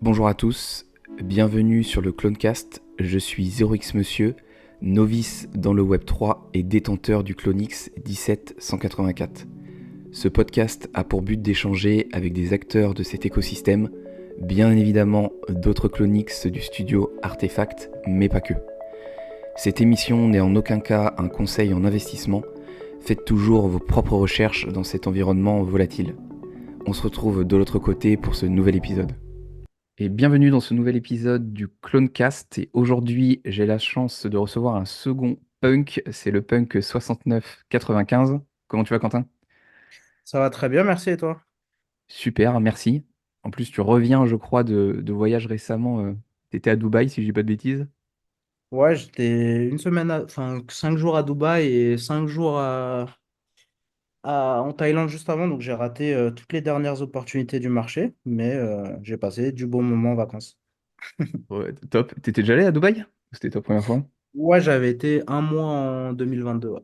Bonjour à tous, bienvenue sur le Clonecast. Je suis 0x Monsieur, novice dans le Web3 et détenteur du Clonix 17184. Ce podcast a pour but d'échanger avec des acteurs de cet écosystème, bien évidemment d'autres Clonix du studio Artefact, mais pas que. Cette émission n'est en aucun cas un conseil en investissement, faites toujours vos propres recherches dans cet environnement volatile. On se retrouve de l'autre côté pour ce nouvel épisode. Et bienvenue dans ce nouvel épisode du Clonecast. Et aujourd'hui, j'ai la chance de recevoir un second punk. C'est le punk 6995. Comment tu vas, Quentin? Ça va très bien, merci et toi? Super, merci. En plus, tu reviens, je crois, de voyage récemment. Tu étais à Dubaï, si je dis pas de bêtises. Ouais, j'étais une semaine, enfin 5 jours à Dubaï et 5 jours en Thaïlande juste avant, donc j'ai raté toutes les dernières opportunités du marché, mais j'ai passé du bon moment en vacances. Ouais, top. T'étais déjà allé à Dubaï? Ou c'était ta première fois? Ouais, j'avais été un mois en 2022. Ouais.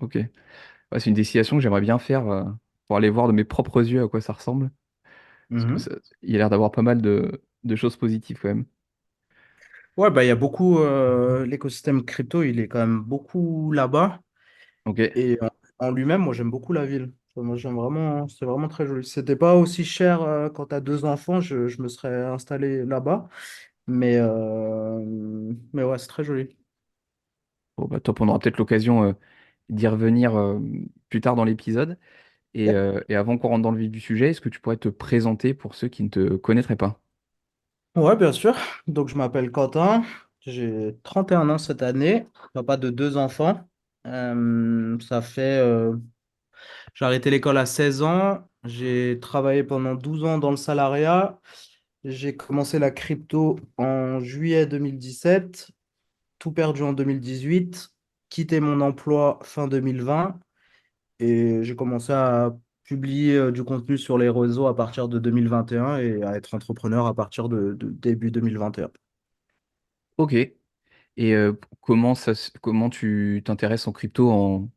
Ok. Ouais, c'est une destination que j'aimerais bien faire pour aller voir de mes propres yeux à quoi ça ressemble. Parce que Mhm. il y a l'air d'avoir pas mal de choses positives quand même. Ouais, bah il y a beaucoup, l'écosystème crypto, il est quand même beaucoup là-bas Ok. et en lui-même, moi j'aime beaucoup la ville. Enfin, moi j'aime vraiment, c'est vraiment très joli. C'était pas aussi cher quand tu as 2 enfants, je me serais installé là-bas. Mais ouais, c'est très joli. Bon, bah, top, on aura peut-être l'occasion d'y revenir plus tard dans l'épisode. Yep. Et avant qu'on rentre dans le vif du sujet, est-ce que tu pourrais te présenter pour ceux qui ne te connaîtraient pas? Ouais, bien sûr. Donc, je m'appelle Quentin. J'ai 31 ans cette année, papa de 2 enfants. J'ai arrêté l'école à 16 ans. J'ai travaillé pendant 12 ans dans le salariat. J'ai commencé la crypto en juillet 2017, tout perdu en 2018, quitté mon emploi fin 2020. Et j'ai commencé à publier du contenu sur les réseaux à partir de 2021 et à être entrepreneur à partir de début 2021. Ok. Et comment tu t'intéresses en crypto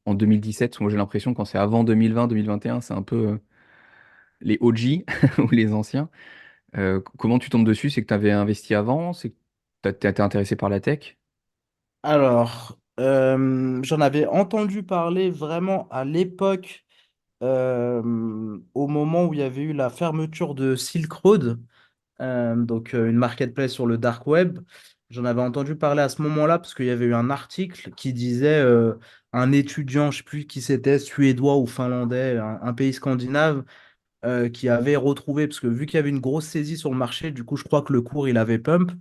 en 2017? Parce que moi j'ai l'impression que quand c'est avant 2020, 2021, c'est un peu les OG ou les anciens. Comment tu tombes dessus? C'est que tu avais investi avant? C'est que tu t'as été intéressé par la tech? Alors, j'en avais entendu parler vraiment à l'époque, au moment où il y avait eu la fermeture de Silk Road, une marketplace sur le dark web. J'en avais entendu parler à ce moment-là parce qu'il y avait eu un article qui disait un étudiant, je ne sais plus qui c'était, suédois ou finlandais, un pays scandinave, qui avait retrouvé, parce que vu qu'il y avait une grosse saisie sur le marché, du coup, je crois que le cours, il avait pump.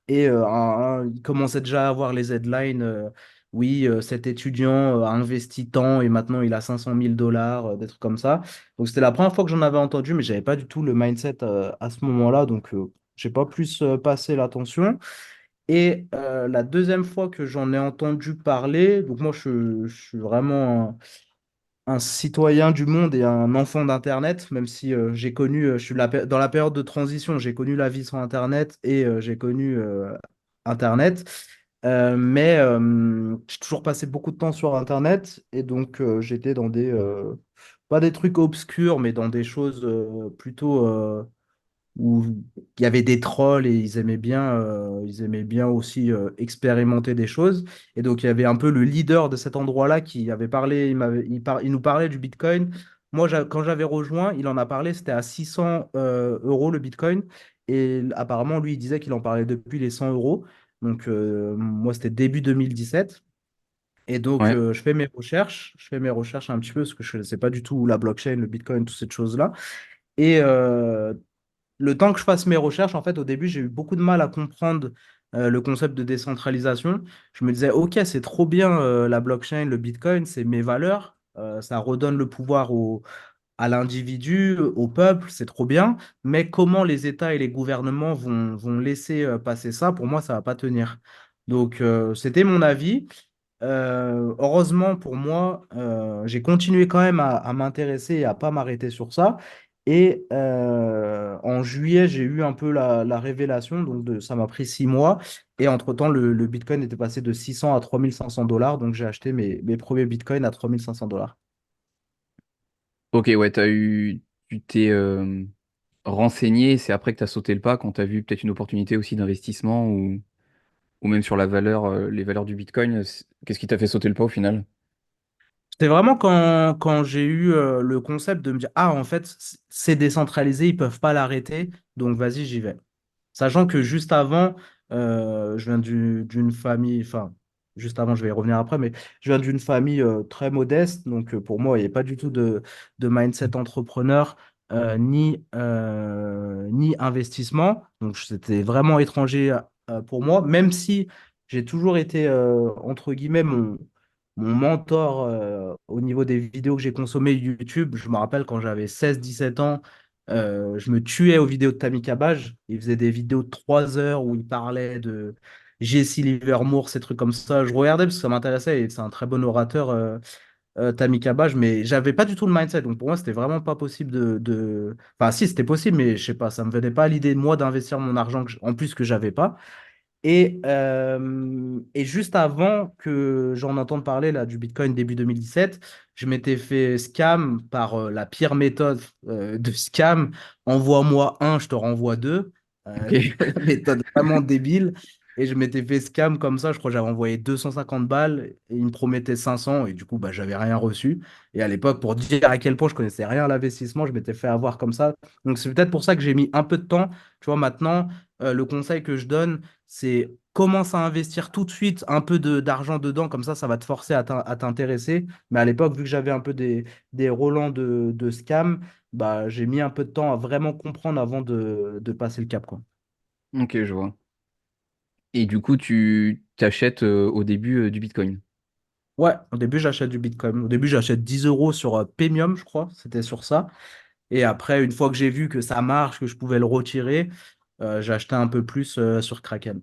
Et il commençait déjà à avoir les headlines. Oui, cet étudiant a investi tant et maintenant il a 500 000 dollars, des trucs comme ça. Donc, c'était la première fois que j'en avais entendu, mais j'avais pas du tout le mindset à ce moment-là. Donc, j'ai pas plus passé l'attention. Et la deuxième fois que j'en ai entendu parler, donc moi, je suis vraiment un citoyen du monde et un enfant d'Internet, même si j'ai connu, je suis dans la période de transition, j'ai connu la vie sans Internet et j'ai connu Internet. J'ai toujours passé beaucoup de temps sur Internet et donc j'étais dans pas des trucs obscurs, mais dans des choses plutôt où il y avait des trolls et ils aimaient bien aussi expérimenter des choses. Et donc, il y avait un peu le leader de cet endroit-là qui avait parlé, il nous parlait du Bitcoin. Moi, quand j'avais rejoint, il en a parlé, c'était à 600 euros le Bitcoin. Et apparemment, lui, il disait qu'il en parlait depuis les 100 euros. Donc, moi, c'était début 2017. Et donc, Ouais. je fais mes recherches un petit peu parce que je ne sais pas du tout la blockchain, le Bitcoin, toutes ces choses-là. Et le temps que je fasse mes recherches, en fait, au début, j'ai eu beaucoup de mal à comprendre le concept de décentralisation. Je me disais, OK, c'est trop bien la blockchain, le Bitcoin, c'est mes valeurs. Ça redonne le pouvoir à l'individu, au peuple, c'est trop bien. Mais comment les États et les gouvernements vont laisser passer ça, pour moi, ça va pas tenir. Donc, c'était mon avis. Heureusement pour moi, j'ai continué quand même à m'intéresser et à pas m'arrêter sur ça. Et en juillet, j'ai eu un peu la révélation, ça m'a pris 6 mois. Et entre-temps, le Bitcoin était passé de 600 à 3500 dollars. Donc j'ai acheté mes premiers Bitcoins à 3500 dollars. Ok, ouais, tu t'es renseigné, c'est après que tu as sauté le pas quand tu as vu peut-être une opportunité aussi d'investissement ou même sur la valeur, les valeurs du Bitcoin. Qu'est-ce qui t'a fait sauter le pas au final? C'était vraiment quand j'ai eu le concept de me dire, ah, en fait, c'est décentralisé, ils peuvent pas l'arrêter, donc vas-y, j'y vais. Sachant que juste avant, je viens d'une famille, enfin, juste avant, je vais y revenir après, mais je viens d'une famille très modeste. Donc, pour moi, il n'y a pas du tout de mindset entrepreneur ni investissement. Donc, c'était vraiment étranger pour moi, même si j'ai toujours été, entre guillemets, mon mentor au niveau des vidéos que j'ai consommées YouTube. Je me rappelle quand j'avais 16 17 ans. Je me tuais aux vidéos de Tammy Cabage. Il faisait des vidéos de 3 heures où il parlait de Jesse Livermore, ces trucs comme ça. Je regardais parce que ça m'intéressait et c'est un très bon orateur, Tammy Cabage, mais j'avais pas du tout le mindset. Donc pour moi, c'était vraiment pas possible Enfin, si, c'était possible, mais je sais pas, ça me venait pas à l'idée, moi, d'investir mon argent en plus que j'avais pas. Et juste avant que j'en entende parler là, du Bitcoin début 2017, je m'étais fait scam par la pire méthode de scam. Envoie-moi un, je te renvoie deux. Ok. La méthode vraiment débile. Et je m'étais fait scam comme ça. Je crois que j'avais envoyé 250 balles et il me promettait 500. Et du coup, bah, j'avais rien reçu. Et à l'époque, pour dire à quel point je connaissais rien à l'investissement, je m'étais fait avoir comme ça. Donc c'est peut-être pour ça que j'ai mis un peu de temps. Tu vois, maintenant, le conseil que je donne, c'est commence à investir tout de suite un peu d'argent dedans, comme ça va te forcer à t'intéresser. Mais à l'époque, vu que j'avais un peu des relents de scam, bah, j'ai mis un peu de temps à vraiment comprendre avant de passer le cap, quoi. Ok, je vois. Et du coup, tu t'achètes au début du Bitcoin. Ouais, au début, j'achète du Bitcoin. Au début, j'achète 10 euros sur Premium, je crois. C'était sur ça. Et après, une fois que j'ai vu que ça marche, que je pouvais le retirer, j'ai acheté un peu plus sur Kraken.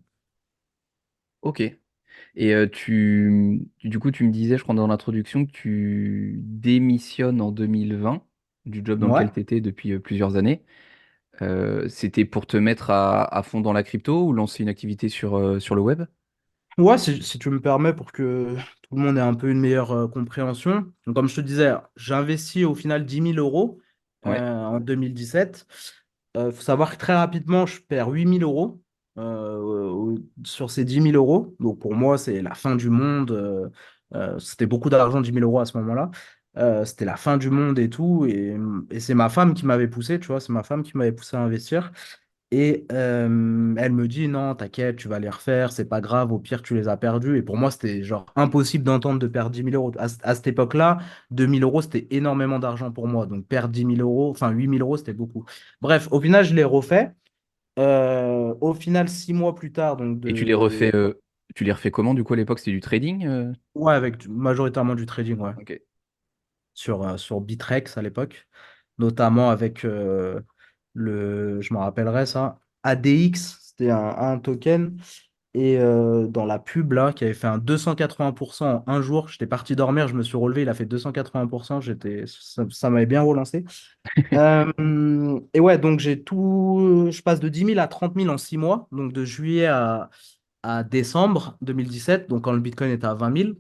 Ok. Et du coup, tu me disais, je crois dans l'introduction, que tu démissionnes en 2020 du job dans Ouais. lequel tu étais depuis plusieurs années. C'était pour te mettre à fond dans la crypto ou lancer une activité sur le web? Ouais, si tu me permets, pour que tout le monde ait un peu une meilleure compréhension. Donc, comme je te disais, j'ai investi au final 10 000 euros Ouais. en 2017. Il faut savoir que très rapidement, je perds 8 000 euros sur ces 10 000 euros. Donc, pour moi, c'est la fin du monde. C'était beaucoup d'argent, 10 000 euros à ce moment-là. C'était la fin du monde et tout. Et c'est ma femme qui m'avait poussé, tu vois, c'est ma femme qui m'avait poussé à investir. Et elle me dit, non, t'inquiète, tu vas les refaire, c'est pas grave, au pire, tu les as perdus. Et pour moi, c'était genre impossible d'entendre de perdre 10 000 euros. À cette époque-là, 2 000 euros, c'était énormément d'argent pour moi. Donc perdre 10 000 euros, enfin 8 000 euros, c'était beaucoup. Bref, au final, je l'ai refait. Au final, 6 mois plus tard, donc Et tu les refais comment du coup à l'époque? C'était du trading? ouais, avec majoritairement du trading, ouais, Ok. sur Bitrex à l'époque, notamment avec je me rappellerai ça, ADX, c'était un token. Et dans la pub, là, qui avait fait un 280% en un jour, j'étais parti dormir, je me suis relevé, il a fait 280%, ça m'avait bien relancé. Et ouais, donc je passe de 10 000 à 30 000 en 6 mois, donc de juillet à décembre 2017, donc quand le Bitcoin était à 20 000.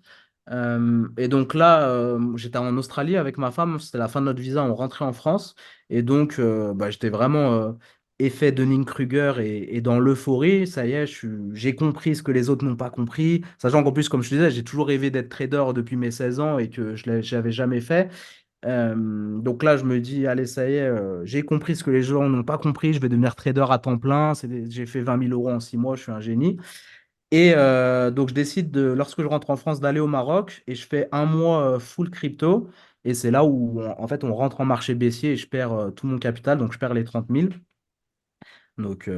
Et donc là, j'étais en Australie avec ma femme, c'était la fin de notre visa, on rentrait en France. Et donc, bah, j'étais vraiment effet Dunning-Kruger et dans l'euphorie. Ça y est, j'ai compris ce que les autres n'ont pas compris. Sachant qu'en plus, comme je te disais, j'ai toujours rêvé d'être trader depuis mes 16 ans et que je l'avais jamais fait. Donc là, je me dis, allez, ça y est, j'ai compris ce que les gens n'ont pas compris, je vais devenir trader à temps plein. J'ai fait 20 000 euros en 6 mois, je suis un génie. Et donc, je décide lorsque je rentre en France, d'aller au Maroc et je fais un mois full crypto. Et c'est là où, en fait, on rentre en marché baissier et je perds tout mon capital. Donc, je perds les 30 000. Donc,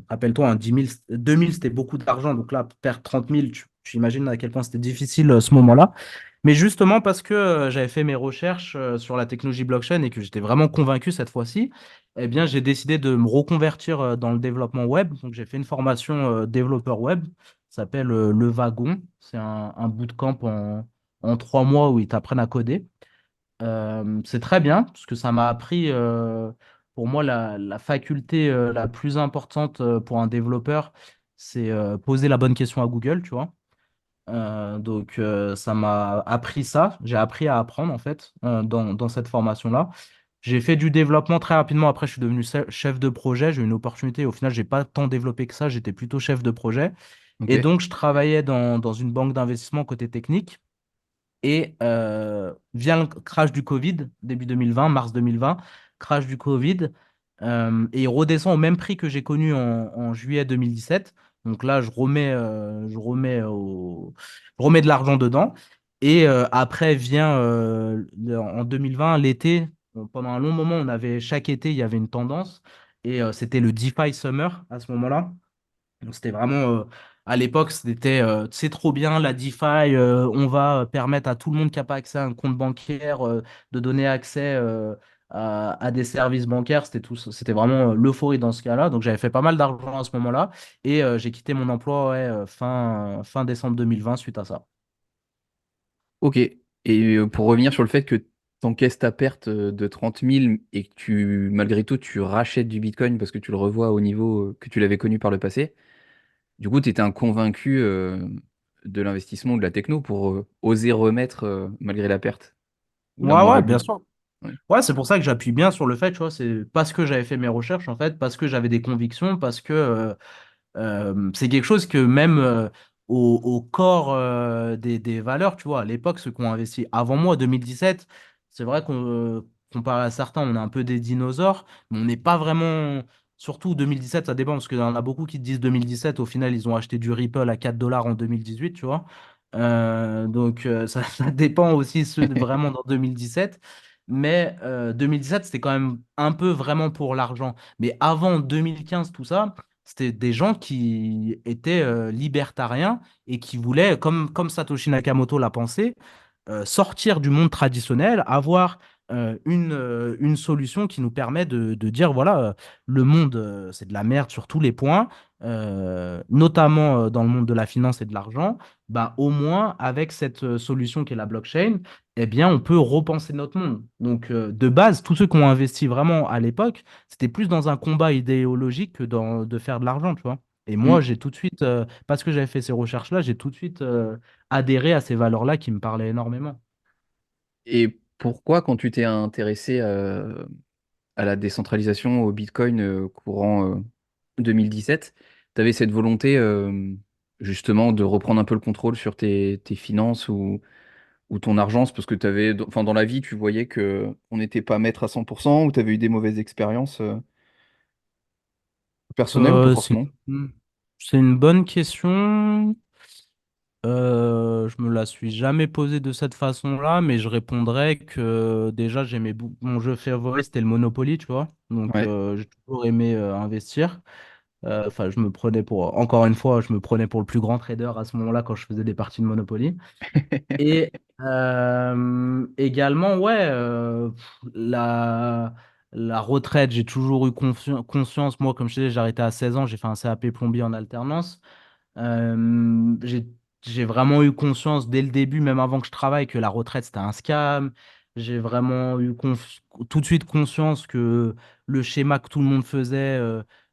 rappelle-toi, 2 000, c'était beaucoup d'argent. Donc là, perdre 30 000, tu imagines à quel point c'était difficile ce moment-là. Mais justement, parce que j'avais fait mes recherches sur la technologie blockchain et que j'étais vraiment convaincu cette fois-ci, eh bien, j'ai décidé de me reconvertir dans le développement web. Donc, j'ai fait une formation développeur web. Ça s'appelle Le Wagon. C'est un bootcamp en 3 mois où ils t'apprennent à coder. C'est très bien parce que ça m'a appris, pour moi, la faculté la plus importante pour un développeur, c'est poser la bonne question à Google, tu vois. Donc, ça m'a appris ça. J'ai appris à apprendre, en fait, dans cette formation-là. J'ai fait du développement très rapidement. Après, je suis devenu chef de projet. J'ai eu une opportunité. Au final, j'ai pas tant développé que ça. J'étais plutôt chef de projet. Ok. Et donc, je travaillais dans une banque d'investissement côté technique. Et vient le crash du Covid, début 2020, mars 2020, crash du Covid, et il redescend au même prix que j'ai connu en juillet 2017. Donc là, je remets de l'argent dedans. Et après vient en 2020, l'été. Bon, pendant un long moment, chaque été, il y avait une tendance. Et c'était le DeFi Summer à ce moment-là. Donc, c'était vraiment, à l'époque, c'était c'est trop bien la DeFi, on va permettre à tout le monde qui n'a pas accès à un compte bancaire de donner accès à des services bancaires. C'était vraiment l'euphorie dans ce cas-là. Donc j'avais fait pas mal d'argent à ce moment-là et j'ai quitté mon emploi ouais, fin décembre 2020 suite à ça. Ok. Et pour revenir sur le fait que tu encaisses ta perte de 30 000 et que malgré tout, tu rachètes du Bitcoin parce que tu le revois au niveau que tu l'avais connu par le passé, du coup, tu étais un convaincu de l'investissement ou de la techno pour oser remettre malgré la perte ou la Ouais, ouais, morale bien plutôt. sûr. Ouais. Ouais, c'est pour ça que j'appuie bien sur le fait, tu vois, c'est parce que j'avais fait mes recherches, en fait, parce que j'avais des convictions, parce que c'est quelque chose que même au corps des valeurs, tu vois, à l'époque, ceux qui ont investi avant moi, 2017, c'est vrai qu'on, comparé à certains, on est un peu des dinosaures, mais on n'est pas vraiment, surtout 2017, ça dépend, parce qu'il y en a beaucoup qui te disent 2017, au final, ils ont acheté du Ripple à 4 dollars en 2018, tu vois. Donc, ça dépend aussi ceux vraiment dans 2017. Mais 2017, c'était quand même un peu vraiment pour l'argent. Mais avant 2015, tout ça, c'était des gens qui étaient libertariens et qui voulaient, comme Satoshi Nakamoto l'a pensé, sortir du monde traditionnel, avoir une solution qui nous permet de dire, voilà, le monde, c'est de la merde sur tous les points, notamment dans le monde de la finance et de l'argent. Bah, au moins, avec cette solution qui est la blockchain, eh bien, on peut repenser notre monde. Donc, de base, tous ceux qui ont investi vraiment à l'époque, c'était plus dans un combat idéologique que de faire de l'argent, tu vois. Et moi, Mm. j'ai tout de suite, parce que j'avais fait ces recherches-là, j'ai tout de suite adhérer à ces valeurs-là qui me parlaient énormément. Et pourquoi, quand tu t'es intéressé à la décentralisation, au Bitcoin courant 2017, tu avais cette volonté justement de reprendre un peu le contrôle sur tes finances ou ton argent, c'est parce que enfin, dans la vie, tu voyais que on n'était pas maître à 100% ou tu avais eu des mauvaises expériences personnelles ou pas Euh, c'est forcément? une c'est une bonne question. Je me la suis jamais posée de cette façon-là, mais je répondrais que déjà, mon jeu favori, c'était le Monopoly, tu vois. Donc, Ouais. j'ai toujours aimé investir. Enfin, encore une fois, je me prenais pour le plus grand trader à ce moment-là quand je faisais des parties de Monopoly. Et également, ouais, la retraite, j'ai toujours eu conscience. Moi, comme je te disais, j'ai arrêté à 16 ans, j'ai fait un CAP plombier en alternance. Euh, j'ai, j'ai vraiment eu conscience dès le début, même avant que je travaille, que la retraite, c'était un scam. J'ai vraiment eu tout de suite conscience que le schéma que tout le monde faisait,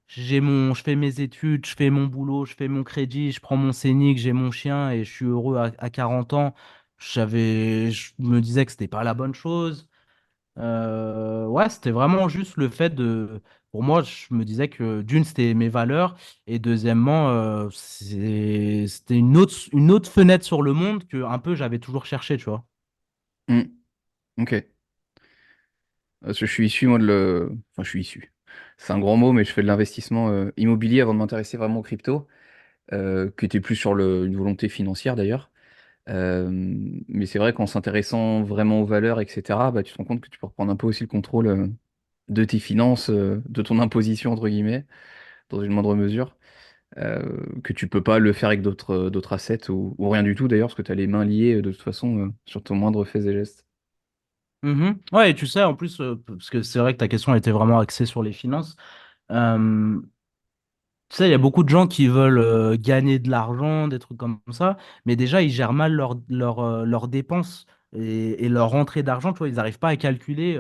je fais mes études, je fais mon boulot, je fais mon crédit, je prends mon scénic, j'ai mon chien et je suis heureux à 40 ans. Je me disais que c'était pas la bonne chose. Ouais, c'était vraiment juste le fait de. Pour moi, je me disais que d'une, c'était mes valeurs, et deuxièmement, c'était une autre fenêtre sur le monde que un peu j'avais toujours cherché, tu vois. Mm. Ok. Parce que je suis issu, moi, Enfin, je suis issu. C'est un grand mot, mais je fais de l'investissement immobilier avant de m'intéresser vraiment aux crypto, qui était plus sur une volonté financière d'ailleurs. Euh, mais c'est vrai qu'en s'intéressant vraiment aux valeurs, etc., bah, tu te rends compte que tu peux reprendre un peu aussi le contrôle de tes finances, de ton imposition, entre guillemets, dans une moindre mesure, que tu peux pas le faire avec d'autres assets ou rien du tout d'ailleurs, parce que tu as les mains liées de toute façon sur ton moindre fait et geste. Mhm. Ouais, et tu sais, en plus, parce que c'est vrai que ta question était vraiment axée sur les finances. euh, Tu sais, il y a beaucoup de gens qui veulent gagner de l'argent, des trucs comme ça, mais déjà, ils gèrent mal leurs dépenses et leur rentrée d'argent. Tu vois, ils n'arrivent pas à calculer.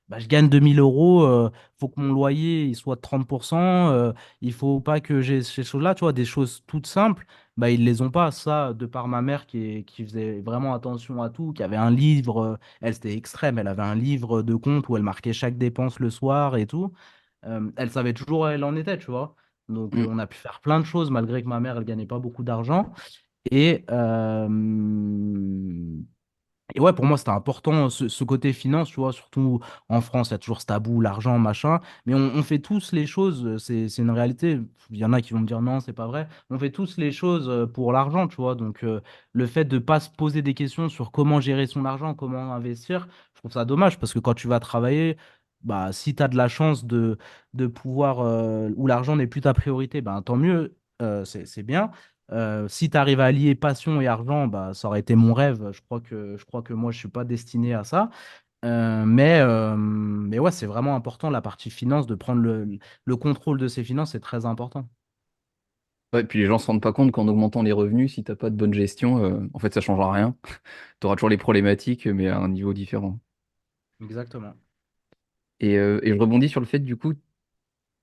bah, je gagne 2 000 euros, faut que mon loyer il soit de 30%, il faut pas que j'ai ces choses-là, tu vois, des choses toutes simples, bah, ils les ont pas. Ça, de par ma mère qui faisait vraiment attention à tout, qui avait un livre, elle c'était extrême, elle avait un livre de compte où elle marquait chaque dépense le soir et tout. Elle savait toujours où elle en était, tu vois. Donc, Mm. on a pu faire plein de choses malgré que ma mère, elle gagnait pas beaucoup d'argent. Et, euh, et ouais, pour moi, c'était important ce côté finance, tu vois, surtout en France, il y a toujours ce tabou, l'argent, machin. Mais on fait tous les choses, c'est une réalité. Il y en a qui vont me dire non, c'est pas vrai. On fait tous les choses pour l'argent, tu vois. Donc, le fait de pas se poser des questions sur comment gérer son argent, comment investir, je trouve ça dommage parce que quand tu vas travailler, bah, si tu as de la chance de pouvoir, où l'argent n'est plus ta priorité, ben, tant mieux, c'est bien. Si tu arrives à allier passion et argent, bah, ça aurait été mon rêve. Je crois que moi, je suis pas destiné à ça. Mais ouais, c'est vraiment important la partie finance, de prendre le contrôle de ses finances, c'est très important. Ouais, puis les gens se rendent pas compte qu'en augmentant les revenus, si t'as pas de bonne gestion, en fait, ça changera rien. Tu auras toujours les problématiques, mais à un niveau différent. Exactement. Et je rebondis sur le fait, du coup,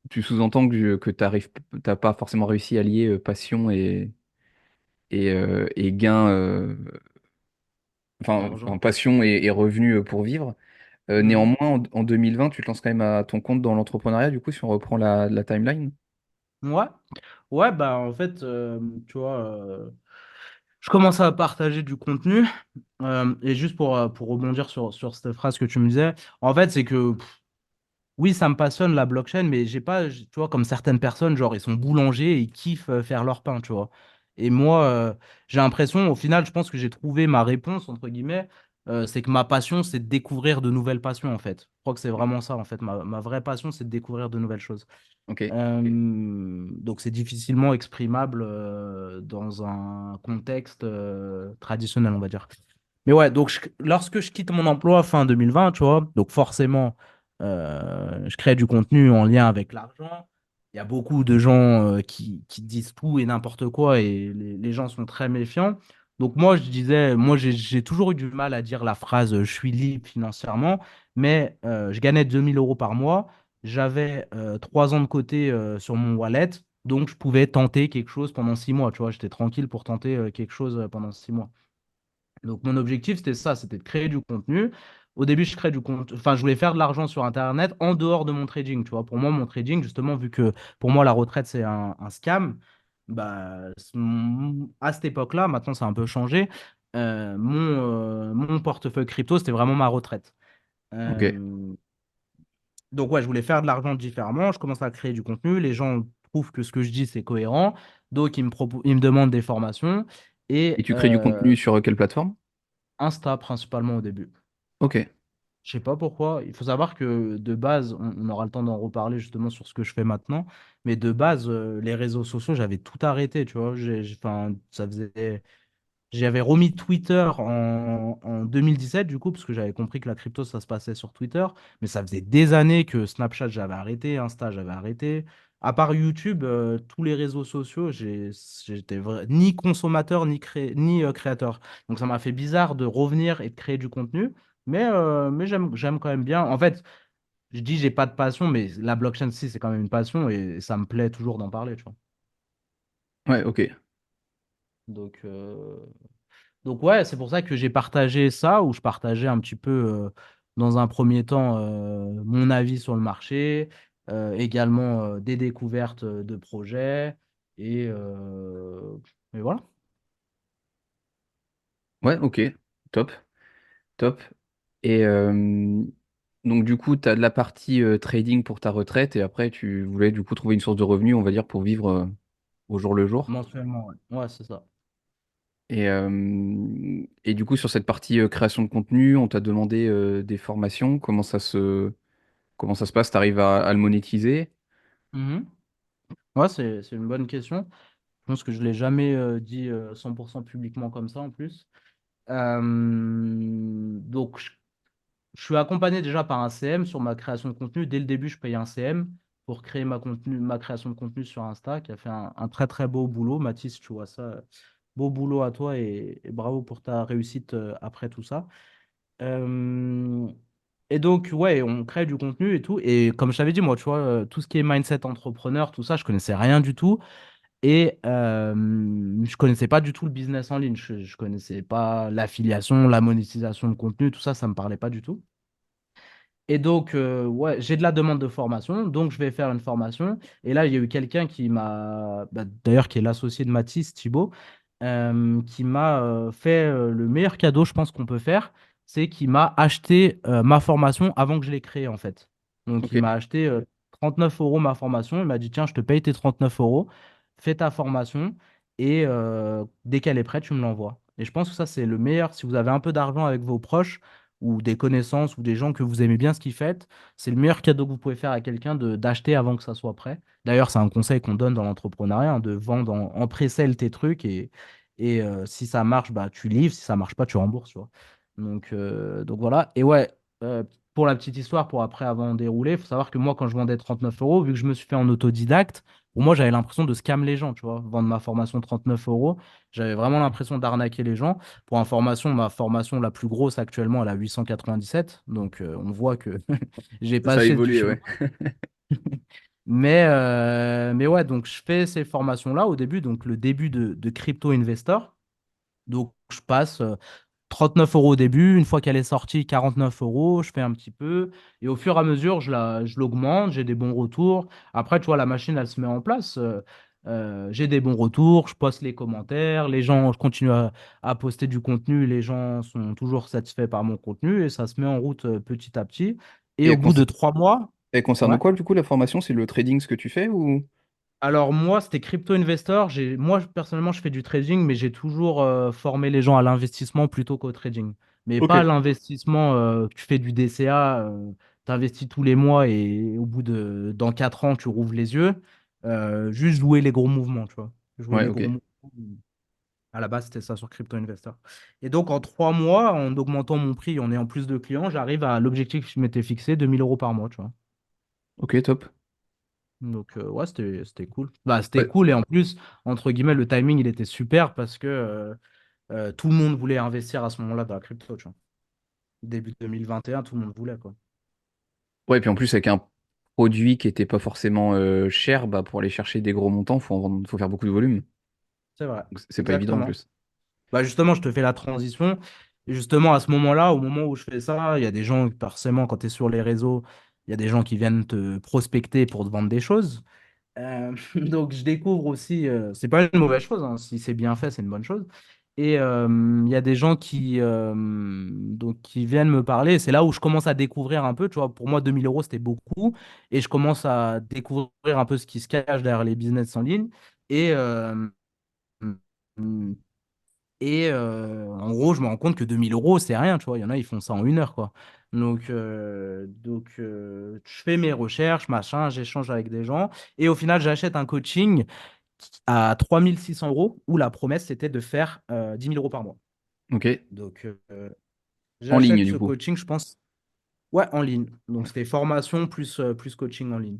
tu sous-entends que t'as pas forcément réussi à lier passion et gain, Et enfin, argent. passion et revenus pour vivre. Mhm. Néanmoins, en 2020, tu te lances quand même à ton compte dans l'entrepreneuriat, du coup, si on reprend la timeline. Ouais. Ouais, bah en fait, tu vois, je commence à partager du contenu. Et juste pour rebondir sur cette phrase que tu me disais, en fait, c'est que oui, ça me passionne la blockchain, mais j'ai pas, tu vois, comme certaines personnes, genre, ils sont boulangers et ils kiffent faire leur pain, tu vois. Et moi, j'ai l'impression, au final, je pense que j'ai trouvé ma réponse, entre guillemets, c'est que ma passion, c'est de découvrir de nouvelles passions, en fait. Je crois que c'est vraiment ça, en fait. Ma vraie passion, c'est de découvrir de nouvelles choses. Ok. Donc, c'est difficilement exprimable dans un contexte traditionnel, on va dire. Mais ouais, donc lorsque je quitte mon emploi fin 2020, tu vois, donc forcément, je crée du contenu en lien avec l'argent. Il y a beaucoup de gens qui disent tout et n'importe quoi et les gens sont très méfiants. Donc moi, je disais, moi, j'ai toujours eu du mal à dire la phrase je suis libre financièrement, mais je gagnais 2 000 euros par mois. J'avais 3 ans de côté sur mon wallet, donc je pouvais tenter quelque chose pendant 6 mois. Tu vois, j'étais tranquille pour tenter quelque chose pendant 6 mois. Donc mon objectif, c'était ça, c'était de créer du contenu. Au début, je crée du contenu, enfin, je voulais faire de l'argent sur Internet en dehors de mon trading, tu vois. Pour moi, mon trading, justement, vu que pour moi, la retraite, c'est un scam, bah, à cette époque-là, maintenant, ça a un peu changé. Mon portefeuille crypto, c'était vraiment ma retraite. Ok. Euh, donc, ouais, je voulais faire de l'argent différemment. Je commence à créer du contenu. Les gens trouvent que ce que je dis, c'est cohérent. Donc, ils me demandent des formations. Et Et tu crées du contenu sur quelle plateforme? Insta, principalement au début. Ok. Je sais pas pourquoi. Il faut savoir que de base, on aura le temps d'en reparler justement sur ce que je fais maintenant. Mais de base, les réseaux sociaux, j'avais tout arrêté, tu vois. Enfin, ça faisait. J'avais remis Twitter en 2017, du coup, parce que j'avais compris que la crypto, ça se passait sur Twitter. Mais ça faisait des années que Snapchat, j'avais arrêté, Insta, j'avais arrêté. À part YouTube, tous les réseaux sociaux, ni consommateur, ni créateur. Donc ça m'a fait bizarre de revenir et de créer du contenu. Mais j'aime quand même bien. En fait, je dis j'ai pas de passion, mais la blockchain, si, c'est quand même une passion et ça me plaît toujours d'en parler, tu vois. Ouais, ok. Donc, euh, Donc ouais, c'est pour ça que j'ai partagé ça, où je partageais un petit peu dans un premier temps mon avis sur le marché, également des découvertes de projets, et, euh, et voilà. Ouais, ok. Top. Top. Et donc, du coup, tu as de la partie trading pour ta retraite et après, tu voulais du coup trouver une source de revenus, on va dire, pour vivre au jour le jour. Mensuellement, ouais. Ouais, c'est ça. Et du coup, sur cette partie création de contenu, on t'a demandé des formations. Comment ça se passe? Tu arrives à le monétiser? Mhm. Ouais, c'est une bonne question. Je pense que je ne l'ai jamais dit 100% publiquement comme ça en plus. Donc, je suis accompagné déjà par un CM sur ma création de contenu. Dès le début, je paye un CM pour créer ma création de contenu sur Insta, qui a fait un très très beau boulot. Mathis, tu vois ça, beau boulot à toi et bravo pour ta réussite après tout ça. Euh, Et donc, ouais, on crée du contenu et tout. Et comme je t'avais dit, moi, tu vois, tout ce qui est mindset entrepreneur, tout ça, je connaissais rien du tout. Et je connaissais pas du tout le business en ligne. Je connaissais pas l'affiliation, la monétisation de contenu, tout ça, ça me parlait pas du tout. Et donc, ouais, j'ai de la demande de formation, donc je vais faire une formation. Et là, il y a eu quelqu'un qui m'a, bah, d'ailleurs, qui est l'associé de Mathis, Thibaut, qui m'a fait le meilleur cadeau, je pense, qu'on peut faire, c'est qu'il m'a acheté ma formation avant que je l'ai créée, en fait. Donc, Ok. il m'a acheté 39 euros ma formation. Il m'a dit, tiens, je te paye tes 39 euros, fais ta formation, et dès qu'elle est prête, tu me l'envoies. Et je pense que ça, c'est le meilleur. Si vous avez un peu d'argent avec vos proches, ou des connaissances ou des gens que vous aimez bien ce qu'ils font, c'est le meilleur cadeau que vous pouvez faire à quelqu'un de d'acheter avant que ça soit prêt. D'ailleurs, c'est un conseil qu'on donne dans l'entrepreneuriat, hein, de vendre en pré-sale tes trucs et si ça marche, bah, tu livres, si ça marche pas, tu rembourses, tu vois. Donc voilà. Et ouais, euh, pour la petite histoire, pour après avant déroulé, il faut savoir que moi, quand je vendais 39 euros, vu que je me suis fait en autodidacte, pour moi, j'avais l'impression de scam les gens, tu vois. Vendre ma formation 39 euros, j'avais vraiment l'impression d'arnaquer les gens. Pour information, ma formation la plus grosse actuellement, elle a 897. Donc, on voit que j'ai Ça a passé du évolué, chemin. ouais. Mais ouais, donc je fais ces formations-là au début, donc le début de Crypto Investor. Donc, je passe 39 euros au début. Une fois qu'elle est sortie, 49 euros. Je fais un petit peu. Et au fur et à mesure, je l'augmente. J'ai des bons retours. Après, tu vois, la machine, elle se met en place. J'ai des bons retours. Je poste les commentaires. Les gens, je continue à poster du contenu. Les gens sont toujours satisfaits par mon contenu. Et ça se met en route petit à petit. Et Et au bout de 3 mois, elle concerne ouais. quoi, du coup, la formation? C'est le trading ce que tu fais ou? Alors moi, c'était Crypto Investor. Moi, personnellement, je fais du trading, mais j'ai toujours formé les gens à l'investissement plutôt qu'au trading. Mais Ok. pas à l'investissement, tu fais du DCA, tu investis tous les mois et dans 4 ans, tu rouvres les yeux. Juste jouer les gros mouvements, tu vois. Jouer Ouais, les ok. gros mouvements. À la base, c'était ça sur Crypto Investor. Et donc, en 3 mois, en augmentant mon prix, en ayant plus de clients, j'arrive à l'objectif que je m'étais fixé, 2000 euros par mois, tu vois. Ok, top. Donc, ouais, c'était cool. Bah, c'était Ouais. cool. Et en plus, entre guillemets, le timing, il était super parce que tout le monde voulait investir à ce moment-là dans la crypto, tu vois. Début 2021, tout le monde voulait, quoi. Ouais, puis en plus, avec un produit qui était pas forcément cher, bah, pour aller chercher des gros montants, faut faire beaucoup de volume. C'est vrai. Donc, c'est pas évident en Exactement. plus. Bah, justement, je te fais la transition. Et justement, à ce moment-là, au moment où je fais ça, il y a des gens, forcément, quand tu es sur les réseaux, il y a des gens qui viennent te prospecter pour te vendre des choses. Donc je découvre aussi, c'est pas une mauvaise chose, hein, si c'est bien fait, c'est une bonne chose. Et il y a des gens qui viennent me parler. C'est là où je commence à découvrir un peu. Tu vois, pour moi, 2000 euros, c'était beaucoup. Et je commence à découvrir un peu ce qui se cache derrière les business en ligne. Et, en gros, je me rends compte que 2000 euros, c'est rien. Tu vois, il y en a, ils font ça en 1 heure, quoi. Je fais mes recherches, machin, j'échange avec des gens. Et au final, j'achète un coaching à 3600 euros où la promesse c'était de faire 10 000 euros par mois. Ok. Donc, En ligne, j'achète du ce coup. coaching, je pense, ouais, en ligne. Donc, c'était formation plus coaching en ligne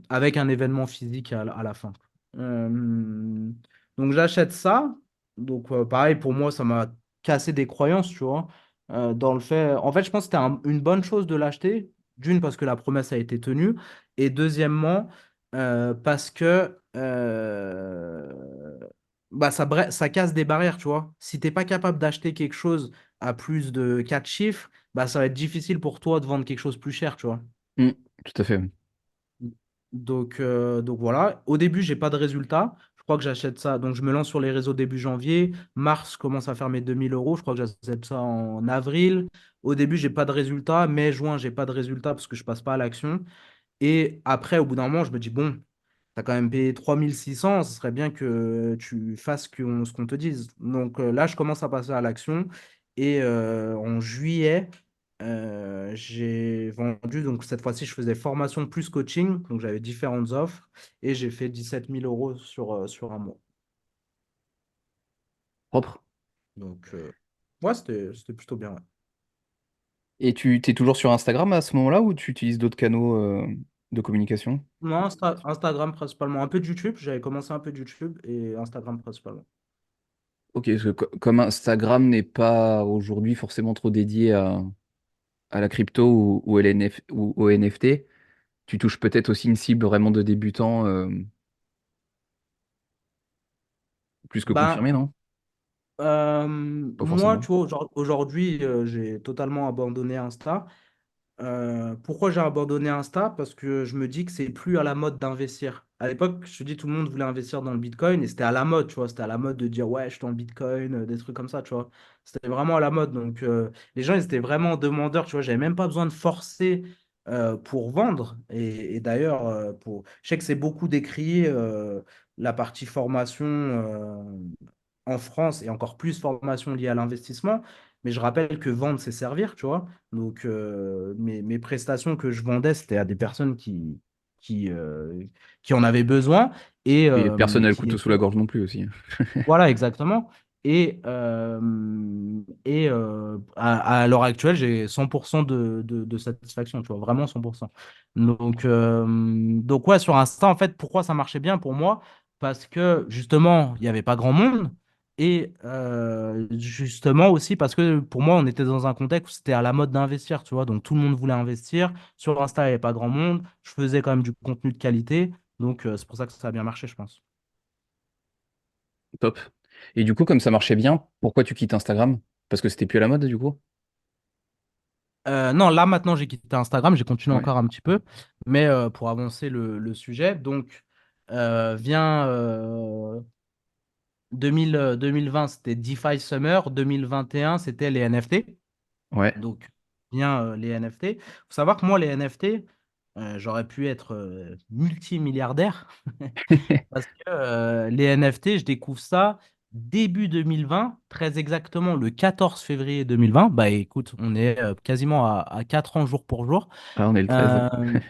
avec un événement physique à la fin. Euh, donc j'achète ça. Donc pareil, pour moi, ça m'a cassé des croyances, tu vois, dans le fait. En fait, je pense que c'était une bonne chose de l'acheter. D'une, parce que la promesse a été tenue. Et deuxièmement, parce que bah, ça casse des barrières, tu vois. Si t'es pas capable d'acheter quelque chose à plus de 4 chiffres, bah, ça va être difficile pour toi de vendre quelque chose plus cher, tu vois. Hmm, tout à fait. Donc voilà, au début, j'ai pas de résultat. Je crois que j'achète ça. Donc je me lance sur les réseaux début janvier. Mars, je commence à faire mes 2000 euros. Je crois que j'achète ça en avril. Au début, j'ai pas de résultat. Mai, juin, j'ai pas de résultat parce que je passe pas à l'action. Et après, au bout d'un moment, je me dis, bon, tu as quand même payé 3600, ce serait bien que tu fasses ce qu'on te dise. Donc là, je commence à passer à l'action. Et en juillet, j'ai vendu, donc cette fois-ci, je faisais formation plus coaching. Donc j'avais différentes offres et j'ai fait 17 000 euros sur un mois. Propre. Donc ouais, c'était plutôt bien. Ouais. Et tu t'es toujours sur Instagram à ce moment-là ou tu utilises d'autres canaux de communication? Non, Instagram principalement, un peu de YouTube. J'avais commencé un peu de YouTube et Instagram principalement. Ok, parce que comme Instagram n'est pas aujourd'hui forcément trop dédié à la crypto ou LNF, ou au NFT, tu touches peut-être aussi une cible vraiment de débutants plus que Ben, confirmée, non? Pas moi, forcément. tu vois, aujourd'hui, j'ai totalement abandonné Insta. Pourquoi j'ai abandonné Insta? Parce que je me dis que c'est plus à la mode d'investir. À l'époque, je te dis, tout le monde voulait investir dans le Bitcoin et c'était à la mode, tu vois. C'était à la mode de dire, ouais, je suis dans le Bitcoin, des trucs comme ça, tu vois. C'était vraiment à la mode. Donc, les gens, ils étaient vraiment demandeurs, tu vois. J'avais même pas besoin de forcer pour vendre. Et d'ailleurs, je sais que c'est beaucoup décrié la partie formation en France et encore plus formation liée à l'investissement. Mais je rappelle que vendre, c'est servir, tu vois. Donc, mes prestations que je vendais, c'était à des personnes qui, euh, qui en avaient besoin et Et personne n'a le qui couteau sous la étaient. gorge non plus aussi. Voilà, exactement. À l'heure actuelle, j'ai 100% de satisfaction, tu vois, vraiment 100%. Donc ouais, sur Insta, en fait, pourquoi ça marchait bien pour moi? Parce que justement, il n'y avait pas grand monde. Et justement aussi parce que pour moi, on était dans un contexte où c'était à la mode d'investir, tu vois. Donc tout le monde voulait investir. Sur Insta, il n'y avait pas grand monde. Je faisais quand même du contenu de qualité. Donc c'est pour ça que ça a bien marché, je pense. Top. Et du coup, comme ça marchait bien, pourquoi tu quittes Instagram? Parce que c'était plus à la mode, du coup? Non, là maintenant j'ai quitté Instagram, j'ai continué Ouais. encore un petit peu, mais pour avancer le sujet, donc vient 2020 c'était DeFi Summer, 2021 c'était les NFT, Ouais. donc vient les NFT. Faut savoir que moi les NFT, j'aurais pu être multimilliardaire parce que les NFT, je découvre ça début 2020, très exactement le 14 février 2020. Bah écoute, on est quasiment à 4 ans jour pour jour. Ah, on est le 13.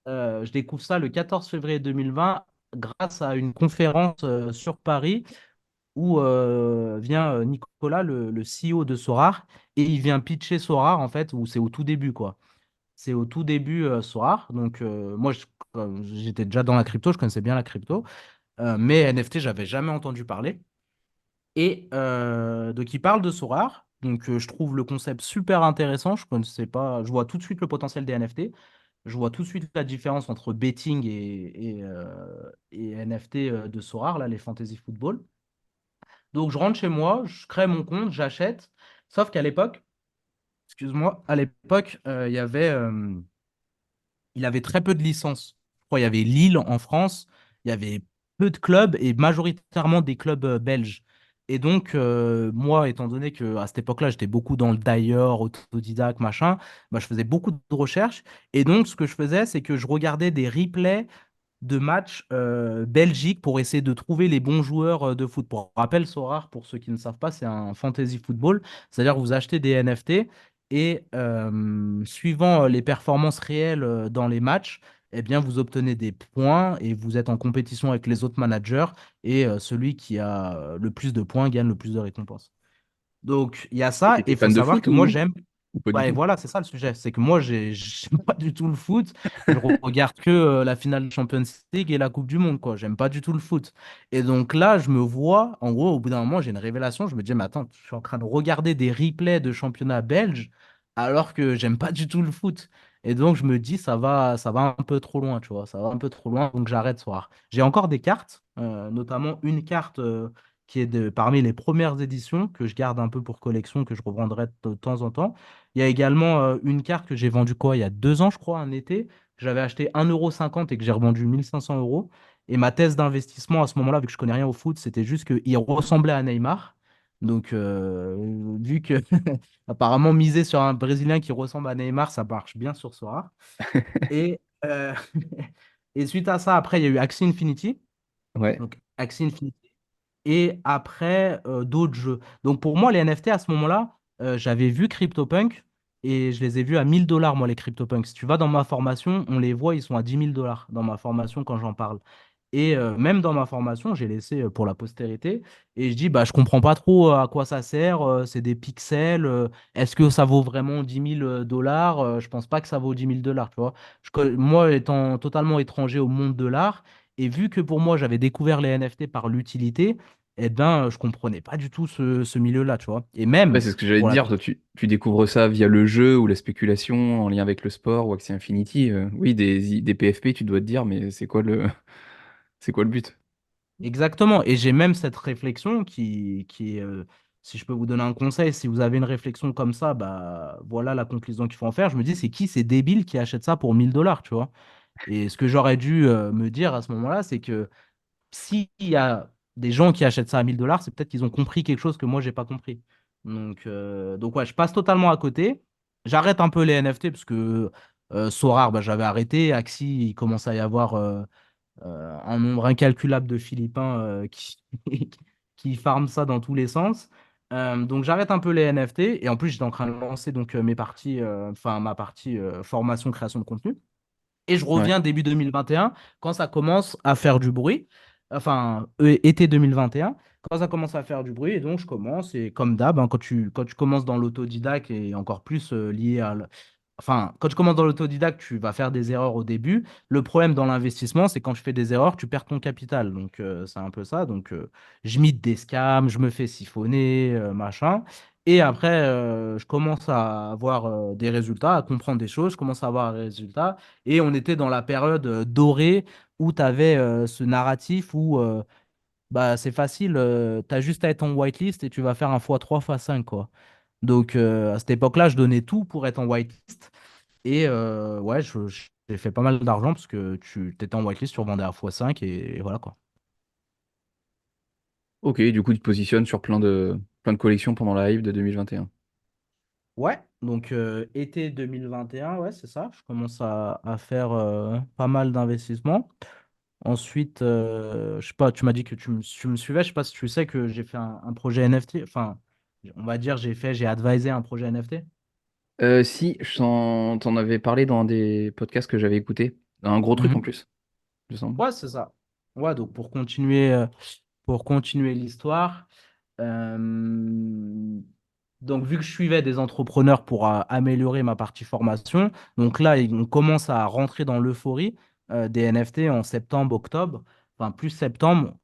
Euh, je découvre ça le 14 février 2020 grâce à une conférence sur Paris où vient Nicolas, le CEO de Sorar, et il vient pitcher Sorar, en fait, où c'est au tout début, quoi. C'est au tout début Sorar. Donc, moi, j'étais déjà dans la crypto, je connaissais bien la crypto, mais NFT, j'avais jamais entendu parler. Et donc, il parle de Sorar. Donc, je trouve le concept super intéressant. Je connaissais pas, je vois tout de suite le potentiel des NFT. Je vois tout de suite la différence entre betting et NFT de Sorare, là, les fantasy football. Donc, je rentre chez moi, je crée mon compte, j'achète. Sauf qu'à l'époque, excuse-moi, à l'époque, il avait très peu de licences. Je crois qu'il y avait Lille en France, il y avait peu de clubs et majoritairement des clubs belges. Et donc, moi, étant donné que à cette époque-là, j'étais beaucoup dans le d'ailleurs, autodidacte, machin, bah, je faisais beaucoup de recherches. Et donc, ce que je faisais, c'est que je regardais des replays de matchs Belgique pour essayer de trouver les bons joueurs de foot. Pour rappel, Sorare, pour ceux qui ne savent pas, c'est un fantasy football, c'est-à-dire que vous achetez des NFT et suivant les performances réelles dans les matchs, eh bien, vous obtenez des points et vous êtes en compétition avec les autres managers et celui qui a le plus de points gagne le plus de récompenses. Donc, il y a Et ça et t'étais il faut fan de savoir foot que moi, ou, j'aime. ou pas du Ouais, tout? voilà, c'est ça le sujet. C'est que moi, j'aime pas du tout le foot. Je regarde que la finale de Champions League et la Coupe du Monde, quoi. J'aime pas du tout le foot. Et donc là, je me vois, en gros, au bout d'un moment, j'ai une révélation. Je me dis, mais attends, je suis en train de regarder des replays de championnat belge alors que j'aime pas du tout le foot. Et donc, je me dis, ça va un peu trop loin, tu vois. Ça va un peu trop loin, donc j'arrête ce soir. J'ai encore des cartes, notamment une carte qui est parmi les premières éditions que je garde un peu pour collection, que je revendrai de temps en temps. Il y a également une carte que j'ai vendue quoi, il y a 2 ans, je crois, un été, que j'avais acheté 1,50 € et que j'ai revendu 1 500 €. Et ma thèse d'investissement à ce moment-là, vu que je connais rien au foot, c'était juste qu'il ressemblait à Neymar. Donc, vu que apparemment miser sur un Brésilien qui ressemble à Neymar, ça marche bien sur Sora. Et, et suite à ça, après, il y a eu Axie Infinity. Ouais. Donc, Axie Infinity et après d'autres jeux. Donc pour moi, les NFT à ce moment-là, j'avais vu CryptoPunk et je les ai vus à 1 000 $ moi, les CryptoPunks. Si tu vas dans ma formation, on les voit, ils sont à 10 000 $ dans ma formation quand j'en parle. Et même dans ma formation, j'ai laissé pour la postérité. Et je dis, bah, je comprends pas trop à quoi ça sert. C'est des pixels. Est-ce que ça vaut vraiment 10 000 $? Je pense pas que ça vaut 10 000 $. Tu vois. Moi, étant totalement étranger au monde de l'art, et vu que pour moi, j'avais découvert les NFT par l'utilité, eh ben, je comprenais pas du tout ce milieu-là, tu vois. Et Ouais, même, c'est ce que j'allais te pour la dire. Toi, tu découvres ça via le jeu ou la spéculation en lien avec le sport ou Axie Infinity. Oui, des PFP, tu dois te dire, mais c'est quoi c'est quoi le but? Exactement. Et j'ai même cette réflexion qui est, si je peux vous donner un conseil, si vous avez une réflexion comme ça, bah voilà la conclusion qu'il faut en faire. Je me dis, c'est qui ces débiles qui achètent ça pour 1000 $, tu vois? Et ce que j'aurais dû me dire à ce moment-là, c'est que s'il y a des gens qui achètent ça à 1000 $, c'est peut-être qu'ils ont compris quelque chose que moi, j'ai pas compris. Donc ouais, je passe totalement à côté. J'arrête un peu les NFT parce que Sorare, bah, j'avais arrêté. Axie, il commence à y avoir un nombre incalculable de Philippins qui farment ça dans tous les sens. Donc j'arrête un peu les NFT et en plus j'étais en train de lancer donc mes parties, enfin ma partie formation création de contenu. Et je Ouais, reviens début 2021 quand ça commence à faire du bruit. Enfin, été 2021, quand ça commence à faire du bruit. Et donc, je commence. Et comme d'hab, hein, quand tu commences dans l'autodidacte et encore plus lié à. Enfin, quand tu commences dans l'autodidacte, tu vas faire des erreurs au début. Le problème dans l'investissement, c'est quand tu fais des erreurs, tu perds ton capital. Donc, c'est un peu ça. Donc, je mite des scams, je me fais siphonner, machin. Et après, je commence à avoir des résultats, à comprendre des choses. Je commence à avoir des résultats. Et on était dans la période dorée où tu avais ce narratif où bah, c'est facile, tu as juste à être en whitelist et tu vas faire un x3, x5, quoi. Donc à cette époque-là, je donnais tout pour être en whitelist. Et ouais, j'ai fait pas mal d'argent parce que tu étais en whitelist, tu revendais à x5 et voilà, quoi. ok, du coup, tu te positionnes sur plein de collections pendant la hype de 2021. Ouais, donc été 2021, ouais, c'est ça. Je commence à faire pas mal d'investissements. Ensuite, je sais pas, tu m'as dit que tu me suivais. Je sais pas si tu sais que j'ai fait un projet NFT. Enfin, on va dire, j'ai advisé un projet NFT. Si, t'en avais parlé dans un des podcasts que j'avais écouté. Un gros truc en Mhm. plus, il me semble. Ouais, c'est ça. Ouais, donc pour continuer l'histoire, euh, donc vu que je suivais des entrepreneurs pour améliorer ma partie formation, donc là, on commence à rentrer dans l'euphorie des NFT en septembre, octobre, enfin plus septembre.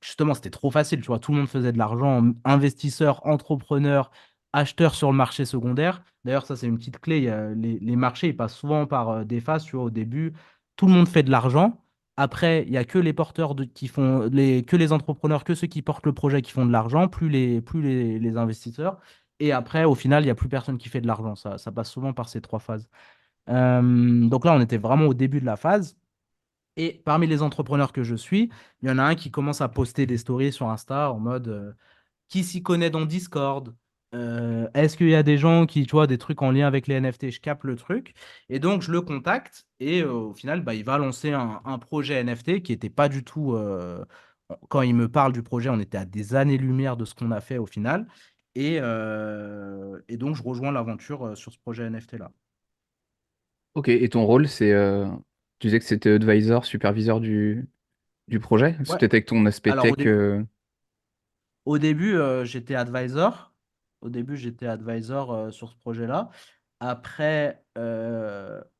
Justement, c'était trop facile, tu vois, tout le monde faisait de l'argent, investisseurs, entrepreneurs, acheteurs sur le marché secondaire. D'ailleurs, ça, c'est une petite clé. Les marchés, ils passent souvent par des phases, tu vois, au début, tout le monde fait de l'argent. Après, il n'y a que les porteurs qui font que les entrepreneurs, que ceux qui portent le projet qui font de l'argent, plus les investisseurs. Et après, au final, il n'y a plus personne qui fait de l'argent. Ça passe souvent par ces trois phases. Donc là, on était vraiment au début de la phase. Et parmi les entrepreneurs que je suis, il y en a un qui commence à poster des stories sur Insta en mode qui s'y connaît dans Discord? Est-ce qu'il y a des gens qui, tu vois, des trucs en lien avec les NFT? Je capte le truc. Et donc, je le contacte. Et au final, bah, il va lancer un projet NFT qui n'était pas du tout. Quand il me parle du projet, on était à des années-lumière de ce qu'on a fait au final. Et donc, je rejoins l'aventure sur ce projet NFT-là. Ok, et ton rôle, tu disais que c'était advisor, superviseur du projet? C'est Ouais. peut-être avec ton aspect Alors, tech. au début, j'étais advisor. Au début, j'étais advisor sur ce projet-là. Après,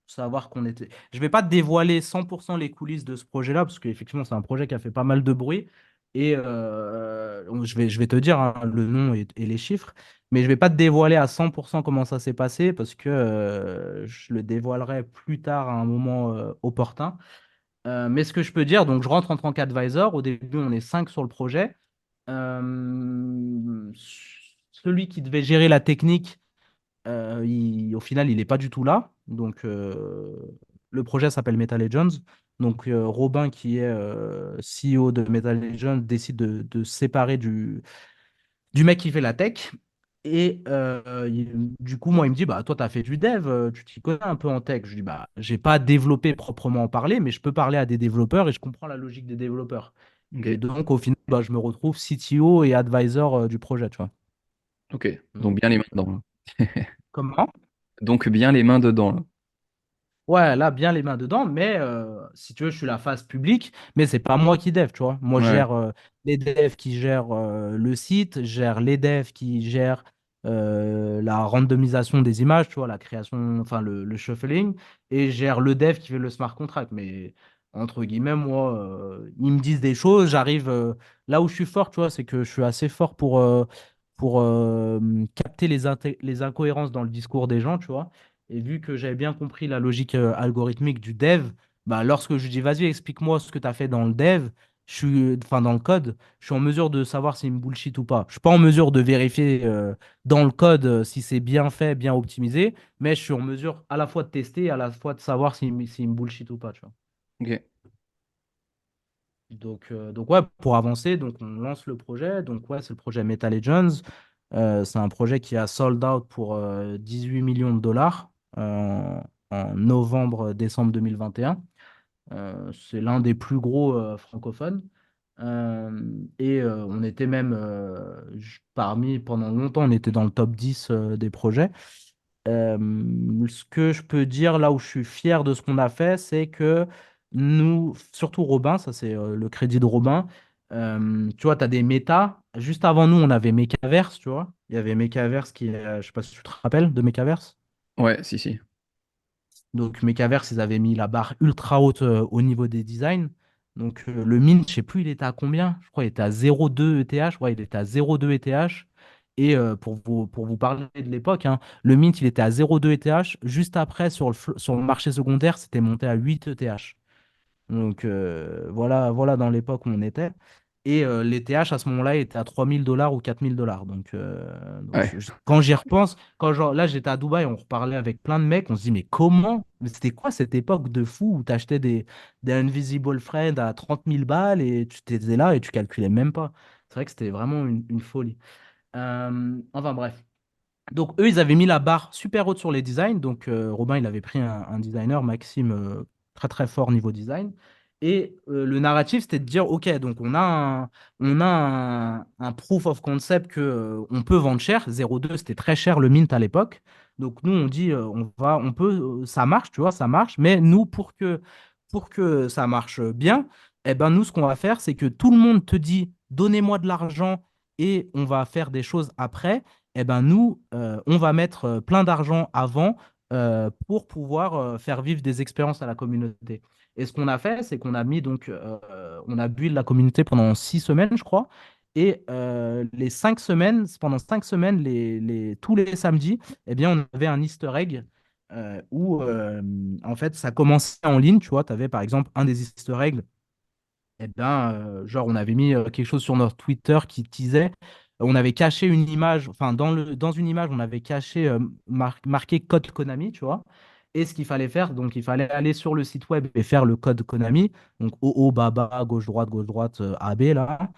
savoir qu'on était. Je vais pas te dévoiler 100% les coulisses de ce projet-là, parce qu'effectivement, c'est un projet qui a fait pas mal de bruit. Et je vais te dire hein, le nom et les chiffres, mais je vais pas te dévoiler à 100% comment ça s'est passé, parce que je le dévoilerai plus tard à un moment opportun. Mais ce que je peux dire, donc je rentre en tant qu'advisor. Au début, on est 5 sur le projet. Euh, Celui qui devait gérer la technique, au final, il n'est pas du tout là. Donc, le projet s'appelle Meta Legends. Donc, Robin, qui est CEO de Meta Legends, décide de se séparer du mec qui fait la tech. Et du coup, moi, il me dit, bah, toi, tu as fait du dev, tu t'y connais un peu en tech. Je dis, bah, j'ai pas développé proprement parlé, mais je peux parler à des développeurs et je comprends la logique des développeurs. Et Ok, donc, au final, bah, je me retrouve CTO et advisor du projet, tu vois. ok. Donc Donc, bien les mains dedans, là. comment? Donc bien les mains dedans, là. Ouais, là, bien les mains dedans, mais si tu veux, je suis la face publique, mais c'est pas moi qui dev, tu vois. Moi, je Ouais, gère les devs qui gèrent le site, je gère les devs qui gèrent la randomisation des images, tu vois, la création, enfin, le shuffling, et je gère le dev qui fait le smart contract. Mais entre guillemets, moi, ils me disent des choses, j'arrive. là où je suis fort, tu vois, c'est que je suis assez fort pour capter les incohérences dans le discours des gens, tu vois. Et vu que j'avais bien compris la logique algorithmique du dev, bah, lorsque je dis, vas-y, explique-moi ce que tu as fait dans le dev, enfin, dans le code, je suis en mesure de savoir si c'est une bullshit ou pas. Je suis pas en mesure de vérifier dans le code si c'est bien fait, bien optimisé, mais je suis en mesure à la fois de tester et à la fois de savoir si c'est une bullshit ou pas, tu vois. Ok. Donc ouais, pour avancer, donc on lance le projet. Donc ouais, c'est le projet Meta Legends. C'est un projet qui a sold out pour 18 millions de dollars en novembre-décembre 2021. C'est l'un des plus gros francophones. On était même pendant longtemps, on était dans le top 10 des projets. Ce que je peux dire là où je suis fier de ce qu'on a fait, c'est que nous, surtout Robin, ça c'est le crédit de Robin, tu vois, tu as des méta. Juste avant nous, on avait Mechaverse, tu vois. Il y avait Mechaverse qui, je sais pas si tu te rappelles de Mechaverse. Ouais, si, si. Donc Mechaverse, ils avaient mis la barre ultra haute au niveau des designs. Donc le mint, je sais plus, il était à combien? Je crois qu'il était à 0,2 ETH. Ouais, il était à 0,2 ETH. Et pour vous parler de l'époque, hein, le mint, il était à 0,2 ETH. Juste après, sur le marché secondaire, c'était monté à 8 ETH. Donc voilà dans l'époque où on était. Et les TH à ce moment-là étaient à 3 000 $ ou 4 000 $. Donc Ouais. quand j'y repense, là j'étais à Dubaï, on reparlait avec plein de mecs, on se dit mais comment? Mais c'était quoi cette époque de fou où tu achetais des Invisible Friend à 30 000 balles et tu étais là et tu calculais même pas. C'est vrai que c'était vraiment une folie. Enfin bref. Donc, eux, ils avaient mis la barre super haute sur les designs. Donc, Robin, il avait pris un designer, Maxime, très très fort niveau design. Et le narratif, c'était de dire, OK, donc on a un proof of concept que, on peut vendre cher. 0,2, c'était très cher le mint à l'époque. Donc, nous, on dit, ça marche, tu vois, ça marche. Mais nous, pour que ça marche bien, eh ben, nous, ce qu'on va faire, c'est que tout le monde te dit, donnez-moi de l'argent et on va faire des choses après eh ben nous, on va mettre plein d'argent avant pour pouvoir faire vivre des expériences à la communauté. Et ce qu'on a fait, c'est qu'on a mis donc, on a build la communauté pendant 6 semaines, je crois. Et pendant 5 semaines, tous les samedis, eh bien, on avait un Easter egg où, en fait, ça commençait en ligne. Tu vois, tu avais par exemple un des Easter eggs eh ben, genre, on avait mis quelque chose sur notre Twitter qui disait, on avait caché une image, enfin, dans une image, on avait caché, marqué code Konami, tu vois. Et ce qu'il fallait faire, donc, il fallait aller sur le site web et faire le code Konami, donc OO, baba, gauche, droite, AB, là.